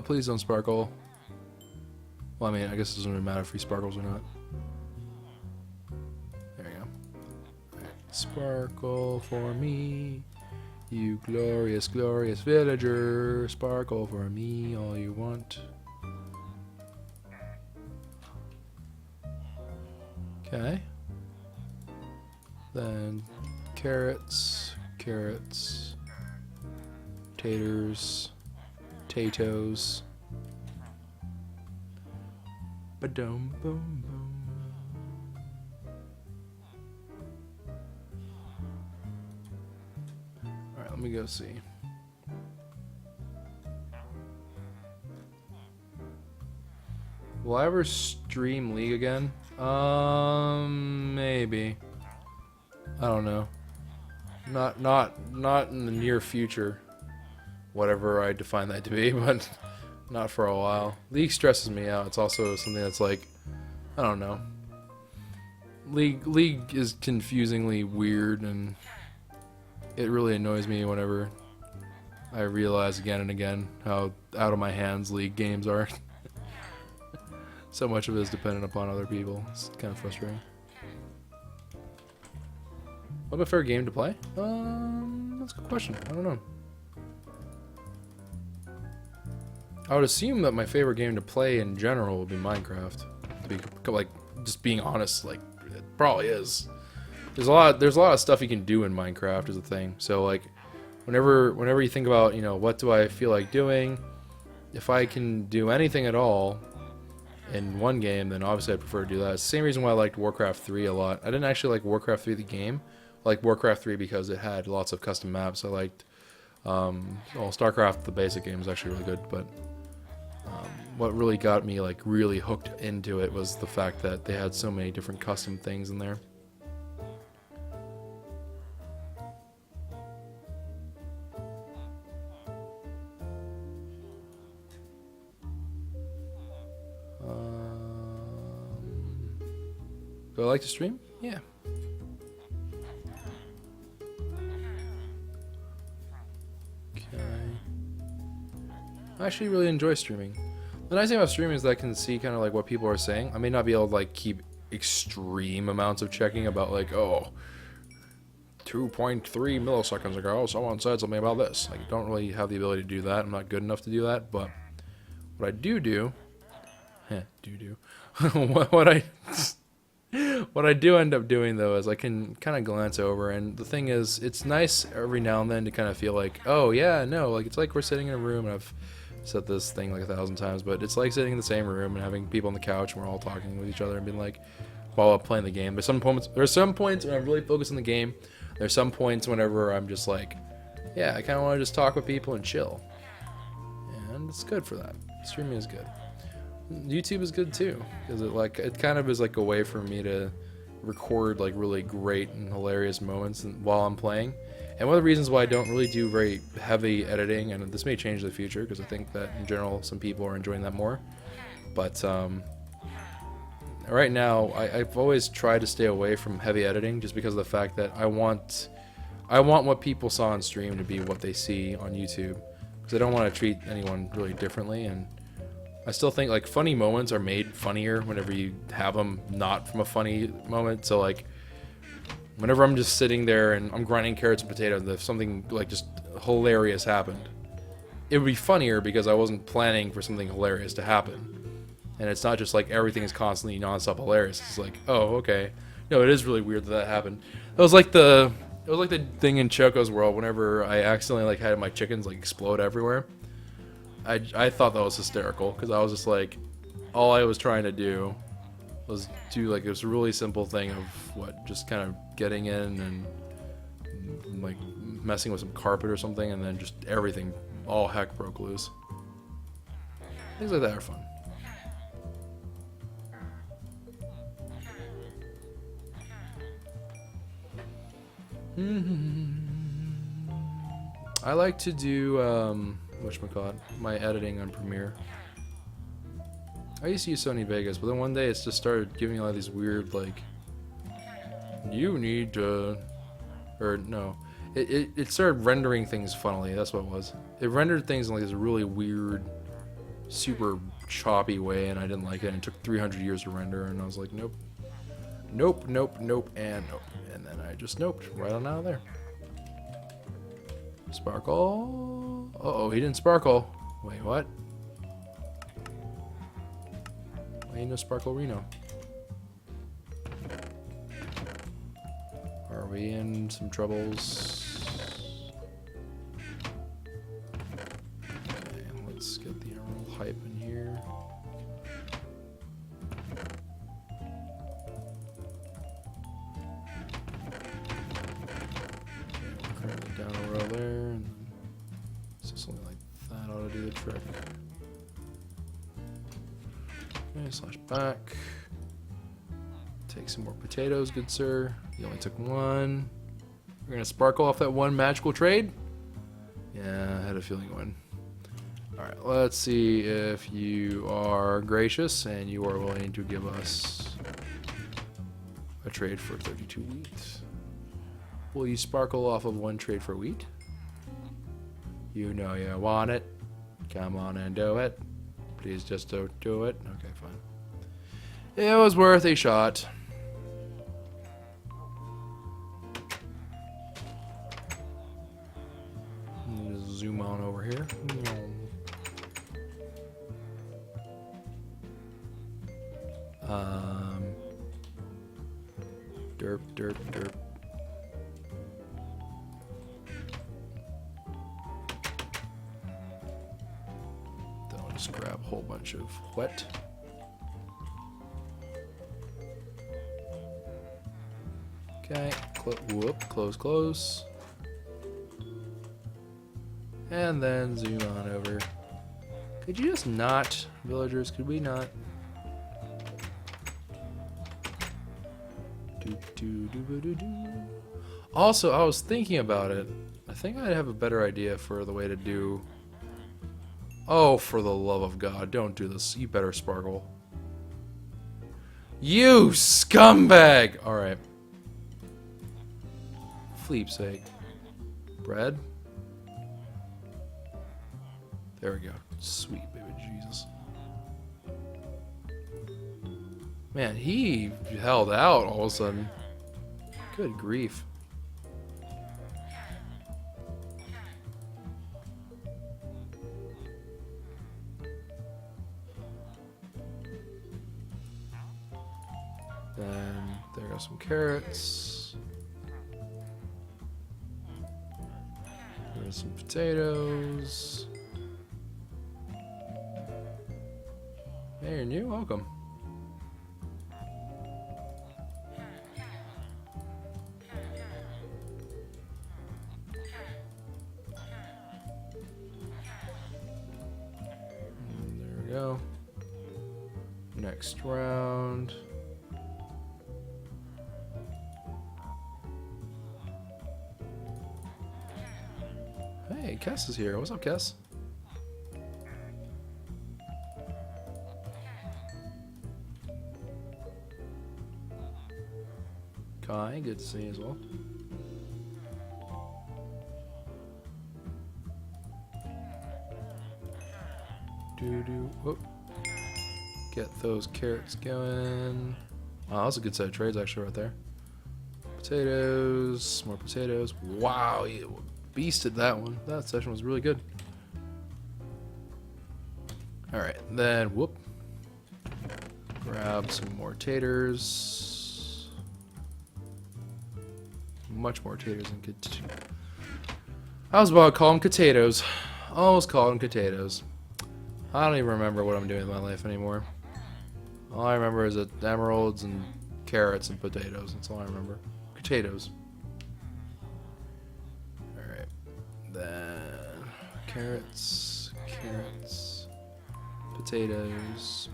Please don't sparkle. Well, I mean, I guess it doesn't really matter if he sparkles or not. There you go. Right. Sparkle for me, you glorious, glorious villager. Sparkle for me, all you want. Okay. Then carrots, carrots, taters, potatoes. Ba-dum, boom, boom. Alright, let me go see. Will I ever stream League again? Maybe. I don't know. Not in the near future. Whatever I define that to be, but not for a while. League stresses me out. It's also something that's like, I don't know. League is confusingly weird, and it really annoys me whenever I realize again and again how out of my hands League games are. So much of it is dependent upon other people. It's kind of frustrating. What a fair game to play? That's a good question. I don't know. I would assume that my favorite game to play in general would be Minecraft. To be like, just being honest, like it probably is. There's a lot of stuff you can do in Minecraft is a thing. So like, whenever you think about, you know, what do I feel like doing, if I can do anything at all in one game, then obviously I prefer to do that. It's the same reason why I liked Warcraft 3 a lot. I didn't actually like Warcraft 3 the game. I liked Warcraft 3 because it had lots of custom maps. I liked, well, StarCraft, the basic game, was actually really good, but what really got me like really hooked into it was the fact that they had so many different custom things in there. Do I like to stream? Yeah. Okay. I actually really enjoy streaming. The nice thing about streaming is that I can see kind of like what people are saying. I may not be able to like keep extreme amounts of checking about like, oh, 2.3 milliseconds ago someone said something about this. Like, I don't really have the ability to do that. I'm not good enough to do that. But what I do, what I do end up doing though is I can kind of glance over, and the thing is, it's nice every now and then to kind of feel like, oh yeah, no, like it's like we're sitting in a room, and I've said this thing like 1,000 times, but it's like sitting in the same room and having people on the couch and we're all talking with each other and being like, while I'm playing the game. There's some points when I'm really focused on the game. There's some points whenever I'm just like, yeah, I kind of want to just talk with people and chill, and it's good for that. Streaming is good. YouTube is good too, because it kind of is like a way for me to record like really great and hilarious moments while I'm playing. And one of the reasons why I don't really do very heavy editing, and this may change in the future because I think that in general some people are enjoying that more, but right now I've always tried to stay away from heavy editing just because of the fact that I want what people saw on stream to be what they see on YouTube, because I don't want to treat anyone really differently. And I still think like funny moments are made funnier whenever you have them not from a funny moment. So like whenever I'm just sitting there and I'm grinding carrots and potatoes, and if something like just hilarious happened, it would be funnier because I wasn't planning for something hilarious to happen. And it's not just like everything is constantly nonstop hilarious. It's like, oh, okay. No, it is really weird that happened. It was like the thing in Choco's world whenever I accidentally like had my chickens like explode everywhere. I thought that was hysterical because I was just like, all I was trying to do was do like this really simple thing of just kind of getting in and like messing with some carpet or something, and then just everything, all heck broke loose. Things like that are fun. I like to do whatchamacallit, my editing on Premiere. I used to use Sony Vegas, but then one day it's just started giving me all these weird like, you need to, or no, it started rendering things funnily. That's what it was. It rendered things in like this really weird, super choppy way, and I didn't like it. And it took 300 years to render, and I was like, nope, nope, nope, nope, and nope. And then I just noped right on out of there. Sparkle. Uh-oh, he didn't sparkle. Wait, what? Ain't no Sparkle Reno. Are we in some troubles? Okay, let's get the emerald hype in here. Down a row there, and then so something like that ought to do the trick. Okay, slash back. Take some more potatoes, good sir. You only took one. We're gonna sparkle off that one magical trade. Yeah, I had a feeling it would. Alright, let's see if you are gracious and you are willing to give us a trade for 32 wheat. Will you sparkle off of one trade for wheat? You know you want it. Come on and do it. Please just don't do it. Okay, fine. It was worth a shot. Just zoom on over here. Derp, derp, derp. Just grab a whole bunch of wet. Okay, close. And then zoom on over. Could you just not, villagers? Could we not? Also, I was thinking about it. I think I'd have a better idea for the way to do. Oh, for the love of God, don't do this. You better sparkle. You scumbag! Alright. Fleep's sake. Bread? There we go. Sweet baby Jesus. Man, he held out all of a sudden. Good grief. Then there go some carrots. There's some potatoes. Hey, you're new? Welcome. And there we go. Next round. Hey, Kess is here. What's up, Kess? Kai, good to see you as well. Whoop. Get those carrots going. Wow, that was a good set of trades actually right there. Potatoes, more potatoes. Wow, you beasted that one. That session was really good. Alright, then whoop. Grab some more taters. Much more taters than good. I was about to call them potatoes. Almost called them potatoes. I don't even remember what I'm doing in my life anymore. All I remember is that emeralds and carrots and potatoes. That's all I remember. Potatoes. Alright. Then carrots, potatoes.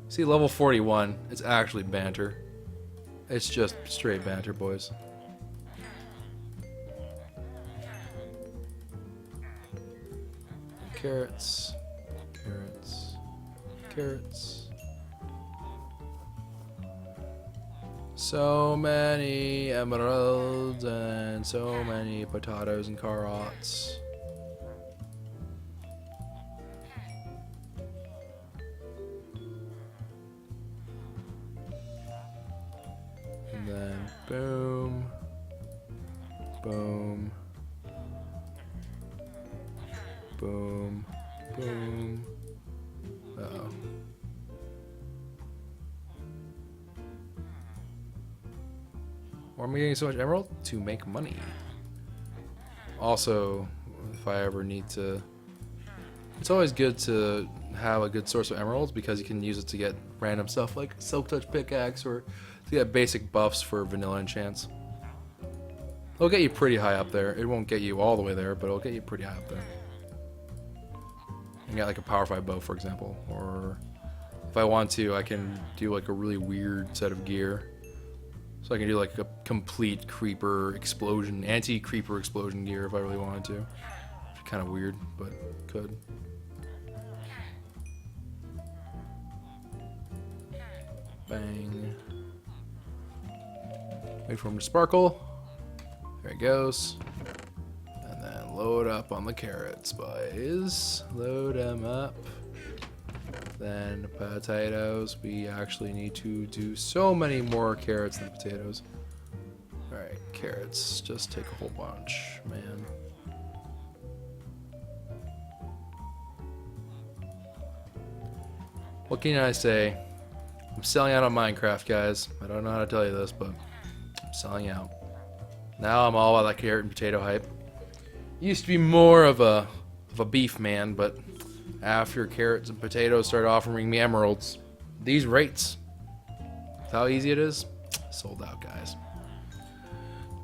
See, level 41. It's actually banter. It's just straight banter, boys. Carrots. So many emeralds and so many potatoes and carrots. And then boom, boom, boom, boom. Uh-oh. Why am I getting so much emerald? To make money. Also, if I ever need to... It's always good to have a good source of emeralds because you can use it to get random stuff like Silk Touch Pickaxe or to get basic buffs for vanilla enchants. It'll get you pretty high up there. It won't get you all the way there, but it'll get you pretty high up there. You got like a Power 5 bow, for example, or if I want to, I can do like a really weird set of gear. So I can do like a complete creeper explosion, anti-creeper explosion gear if I really wanted to. Kind of weird, but could. Bang. Wait for him to sparkle. There he goes. And then load up on the carrots, boys. Load them up. Then potatoes. We actually need to do so many more carrots than potatoes. Alright, carrots. Just take a whole bunch, man. What can I say? I'm selling out on Minecraft, guys. I don't know how to tell you this, but I'm selling out. Now I'm all about that carrot and potato hype. Used to be more of a beef man, but after carrots and potatoes started offering me emeralds, these rates, how easy it is, sold out, guys.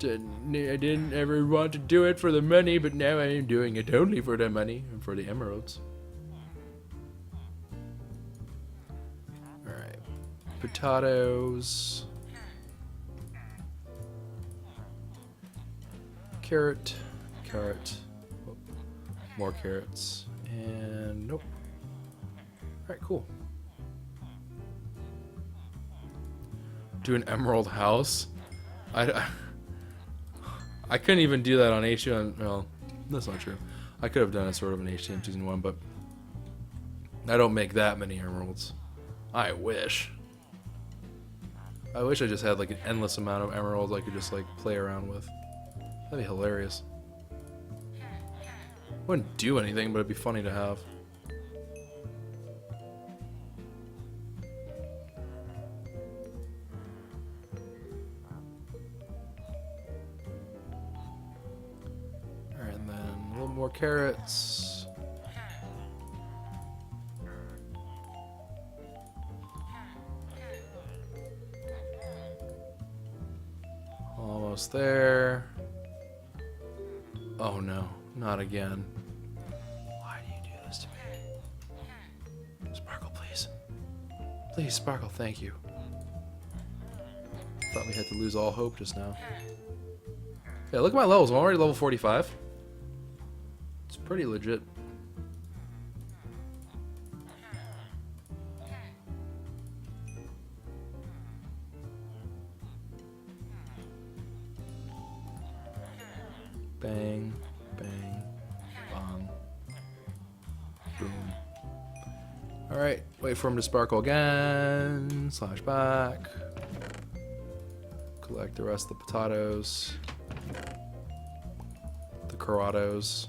I didn't ever want to do it for the money, but now I am doing it only for the money and for the emeralds. Alright. Potatoes. Carrot. Oh, more carrots. And nope. Alright, cool. Do an emerald house? I couldn't even do that on H2M. Well, that's not true. I could have done it sort of in H2M Season 1, but I don't make that many emeralds. I wish. I wish I just had like an endless amount of emeralds I could just like play around with. That'd be hilarious. Wouldn't do anything, but it'd be funny to have. Alright, and then a little more carrots. Almost there. Oh no, not again. Why do you do this to me? Sparkle, please. Please, Sparkle, thank you. Thought we had to lose all hope just now. Yeah, look at my levels. I'm already level 45. It's pretty legit. Bang, bang, bong, boom. Alright, wait for him to sparkle again. Slash back. Collect the rest of the potatoes. The carados.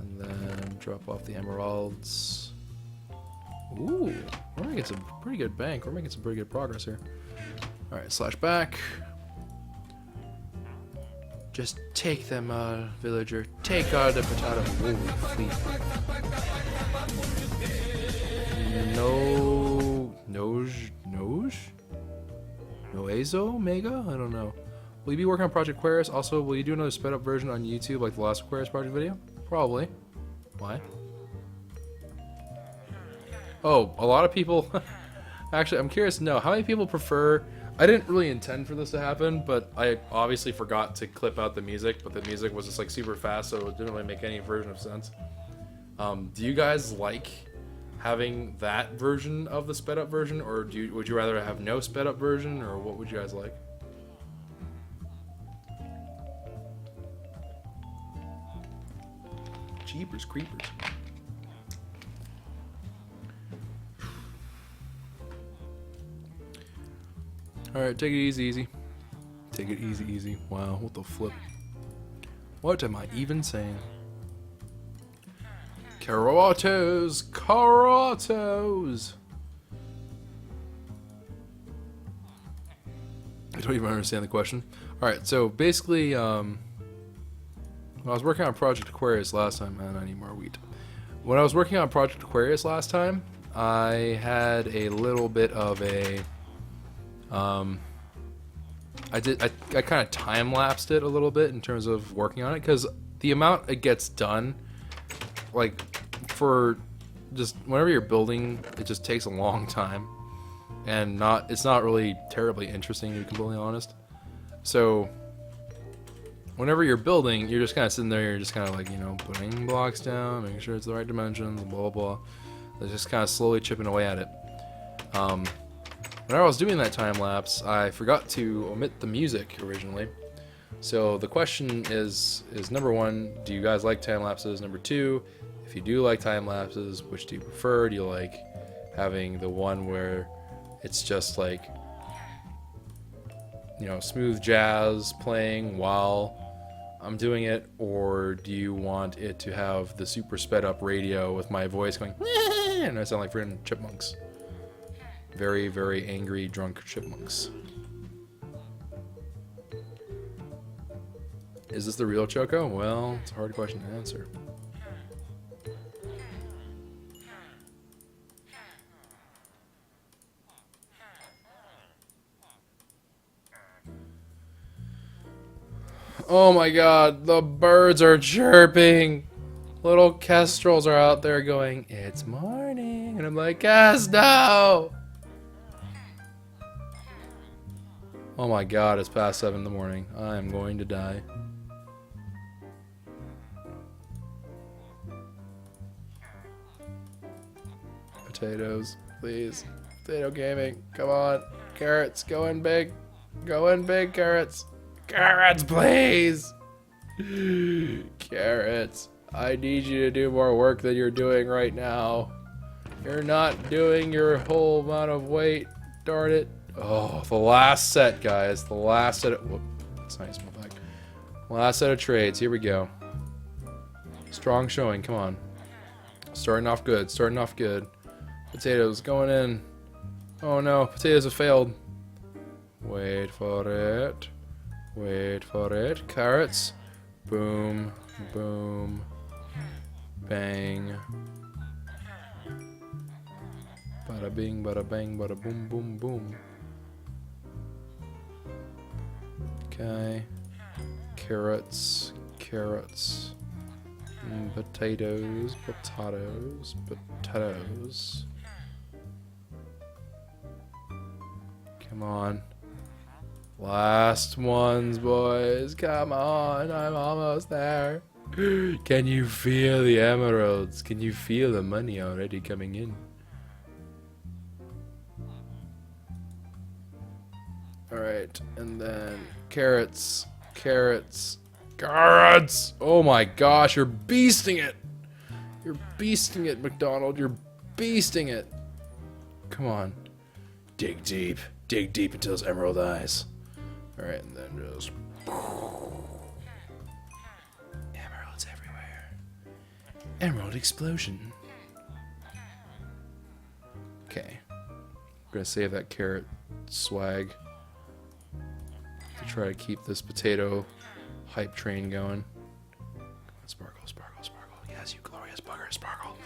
And then drop off the emeralds. Ooh, we're making some pretty good bank. We're making some pretty good progress here. Alright, slash back. Just take them, villager. Take all the potato. Holy fleet. Noezo Mega? I don't know. Will you be working on Project Aquarius? Also, will you do another sped up version on YouTube like the last Aquarius project video? Probably. Why? Oh, a lot of people... Actually, I'm curious to know, how many people prefer... I didn't really intend for this to happen, but I obviously forgot to clip out the music, but the music was just like super fast, so it didn't really make any version of sense. Do you guys like having that version of the sped up version, or would you rather have no sped up version, or what would you guys like? Jeepers creepers. Alright, take it easy, easy. Take it easy, easy. Wow, what the flip? What am I even saying? Karatos! Karatos! I don't even understand the question. Alright, so basically, when I was working on Project Aquarius last time, man, I need more wheat. When I was working on Project Aquarius last time, I had a little bit of a... I kind of time-lapsed it a little bit in terms of working on it, because the amount it gets done, like, for just whenever you're building, it just takes a long time, and it's not really terribly interesting, to be completely honest. So whenever you're building, you're just kind of sitting there, you're just kind of like, you know, putting blocks down, making sure it's the right dimensions, and blah blah blah. They're just kind of slowly chipping away at it. When I was doing that time lapse, I forgot to omit the music originally. So the question is number one, do you guys like time lapses? Number two, if you do like time lapses, which do you prefer? Do you like having the one where it's just like, you know, smooth jazz playing while I'm doing it, or do you want it to have the super sped up radio with my voice going, and I sound like freaking chipmunks? Very, very angry, drunk chipmunks. Is this the real Choco? Well, it's a hard question to answer. Oh my god, the birds are chirping. Little kestrels are out there going, it's morning. And I'm like, yes, no. Oh my god, it's past 7 in the morning. I am going to die. Potatoes. please. Potato gaming. Come on. Carrots, go in big. Go in big, carrots. Carrots, please. Carrots. I need you to do more work than you're doing right now. You're not doing your whole amount of weight. Darn it. Oh, the last set, guys. The last set of... Whoop. That's nice, my bag. Last set of trades. Here we go. Strong showing. Come on. Starting off good. Starting off good. Potatoes going in. Oh no. Potatoes have failed. Wait for it. Wait for it. Carrots. Boom. Boom. Bang. Bada bing, bada bang, bada boom, boom, boom. Okay. Carrots. Carrots. Potatoes. Potatoes. Potatoes. Come on. Last ones, boys. Come on. I'm almost there. Can you feel the emeralds? Can you feel the money already coming in? Alright, and then carrots, carrots, carrots! Oh my gosh, you're beasting it! You're beasting it, McDonald, you're beasting it! Come on. Dig deep into those emerald eyes. Alright, and then just... Emeralds everywhere. Emerald explosion. Okay. I'm gonna save that carrot swag to try to keep this potato hype train going. Come on, sparkle, sparkle, sparkle. Yes, you glorious bugger, sparkle.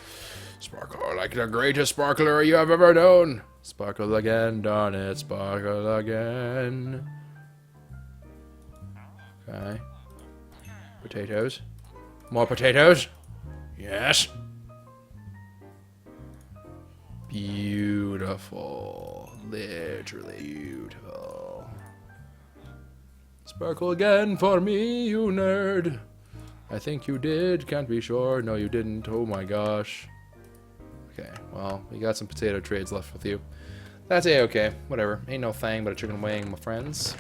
Sparkle like the greatest sparkler you have ever known. Sparkle again, darn it, sparkle again. Okay. Potatoes. More potatoes. Yes. Beautiful. Literally beautiful. Sparkle again for me, you nerd. I think you did. Can't be sure. No, you didn't. Oh my gosh. Okay, well, we got some potato trades left with you. That's a-okay. Whatever. Ain't no thing but a chicken wing, my friends.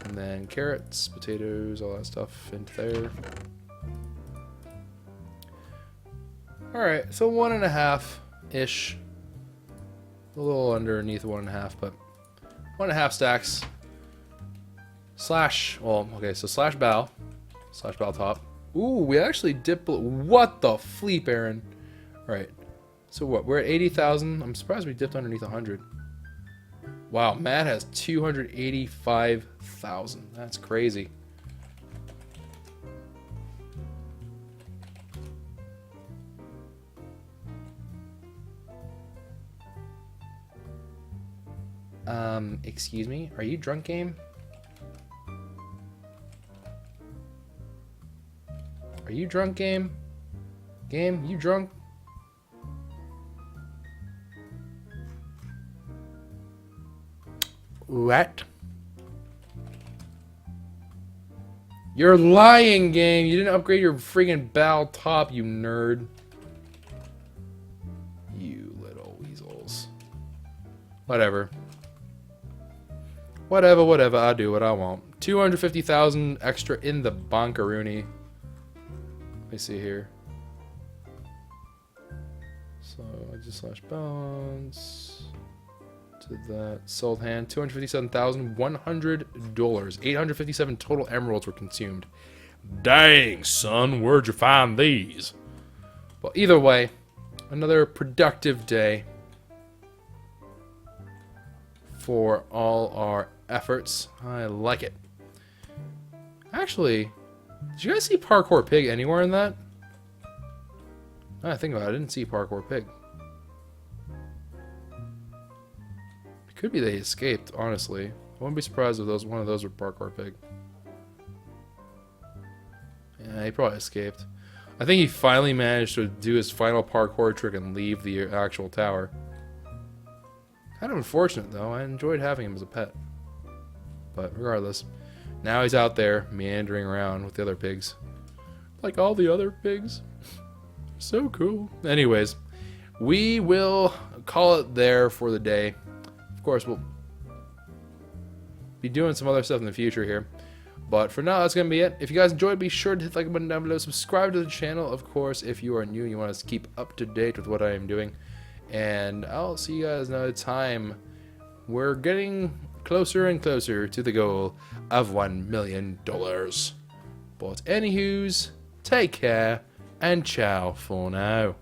And then carrots, potatoes, all that stuff into there. Alright, so 1.5-ish. A little underneath 1.5, but 1.5 stacks. Slash, well, okay, so slash bow top. Ooh, we actually dipped, what the fleep, Aaron? Right, so what, we're at 80,000. I'm surprised we dipped underneath 100. Wow, Matt has 285,000. That's crazy. Excuse me? Are you drunk, game? Are you drunk, game? Game, you drunk? What? You're lying, game. You didn't upgrade your friggin' bow top, you nerd. You little weasels. Whatever. Whatever. I do what I want. 250,000 extra in the bonkaroonie. Let me see here. So I just slash balance to that. Sold hand. $257,100. 857 total emeralds were consumed. Dang, son. Where'd you find these? Well, either way, another productive day for all our efforts. I like it. Actually, did you guys see Parkour Pig anywhere in that? Now I think about it, I didn't see Parkour Pig. It could be they escaped, honestly. I wouldn't be surprised if one of those were Parkour Pig. Yeah, he probably escaped. I think he finally managed to do his final parkour trick and leave the actual tower. Kind of unfortunate, though. I enjoyed having him as a pet. But regardless, now he's out there meandering around with the other pigs. Like all the other pigs. So cool. Anyways, we will call it there for the day. Of course, we'll be doing some other stuff in the future here. But for now, that's going to be it. If you guys enjoyed, be sure to hit the like button down below. Subscribe to the channel, of course, if you are new and you want to keep up to date with what I am doing. And I'll see you guys another time. We're getting closer and closer to the goal of $1 million. But anywho's, take care and ciao for now.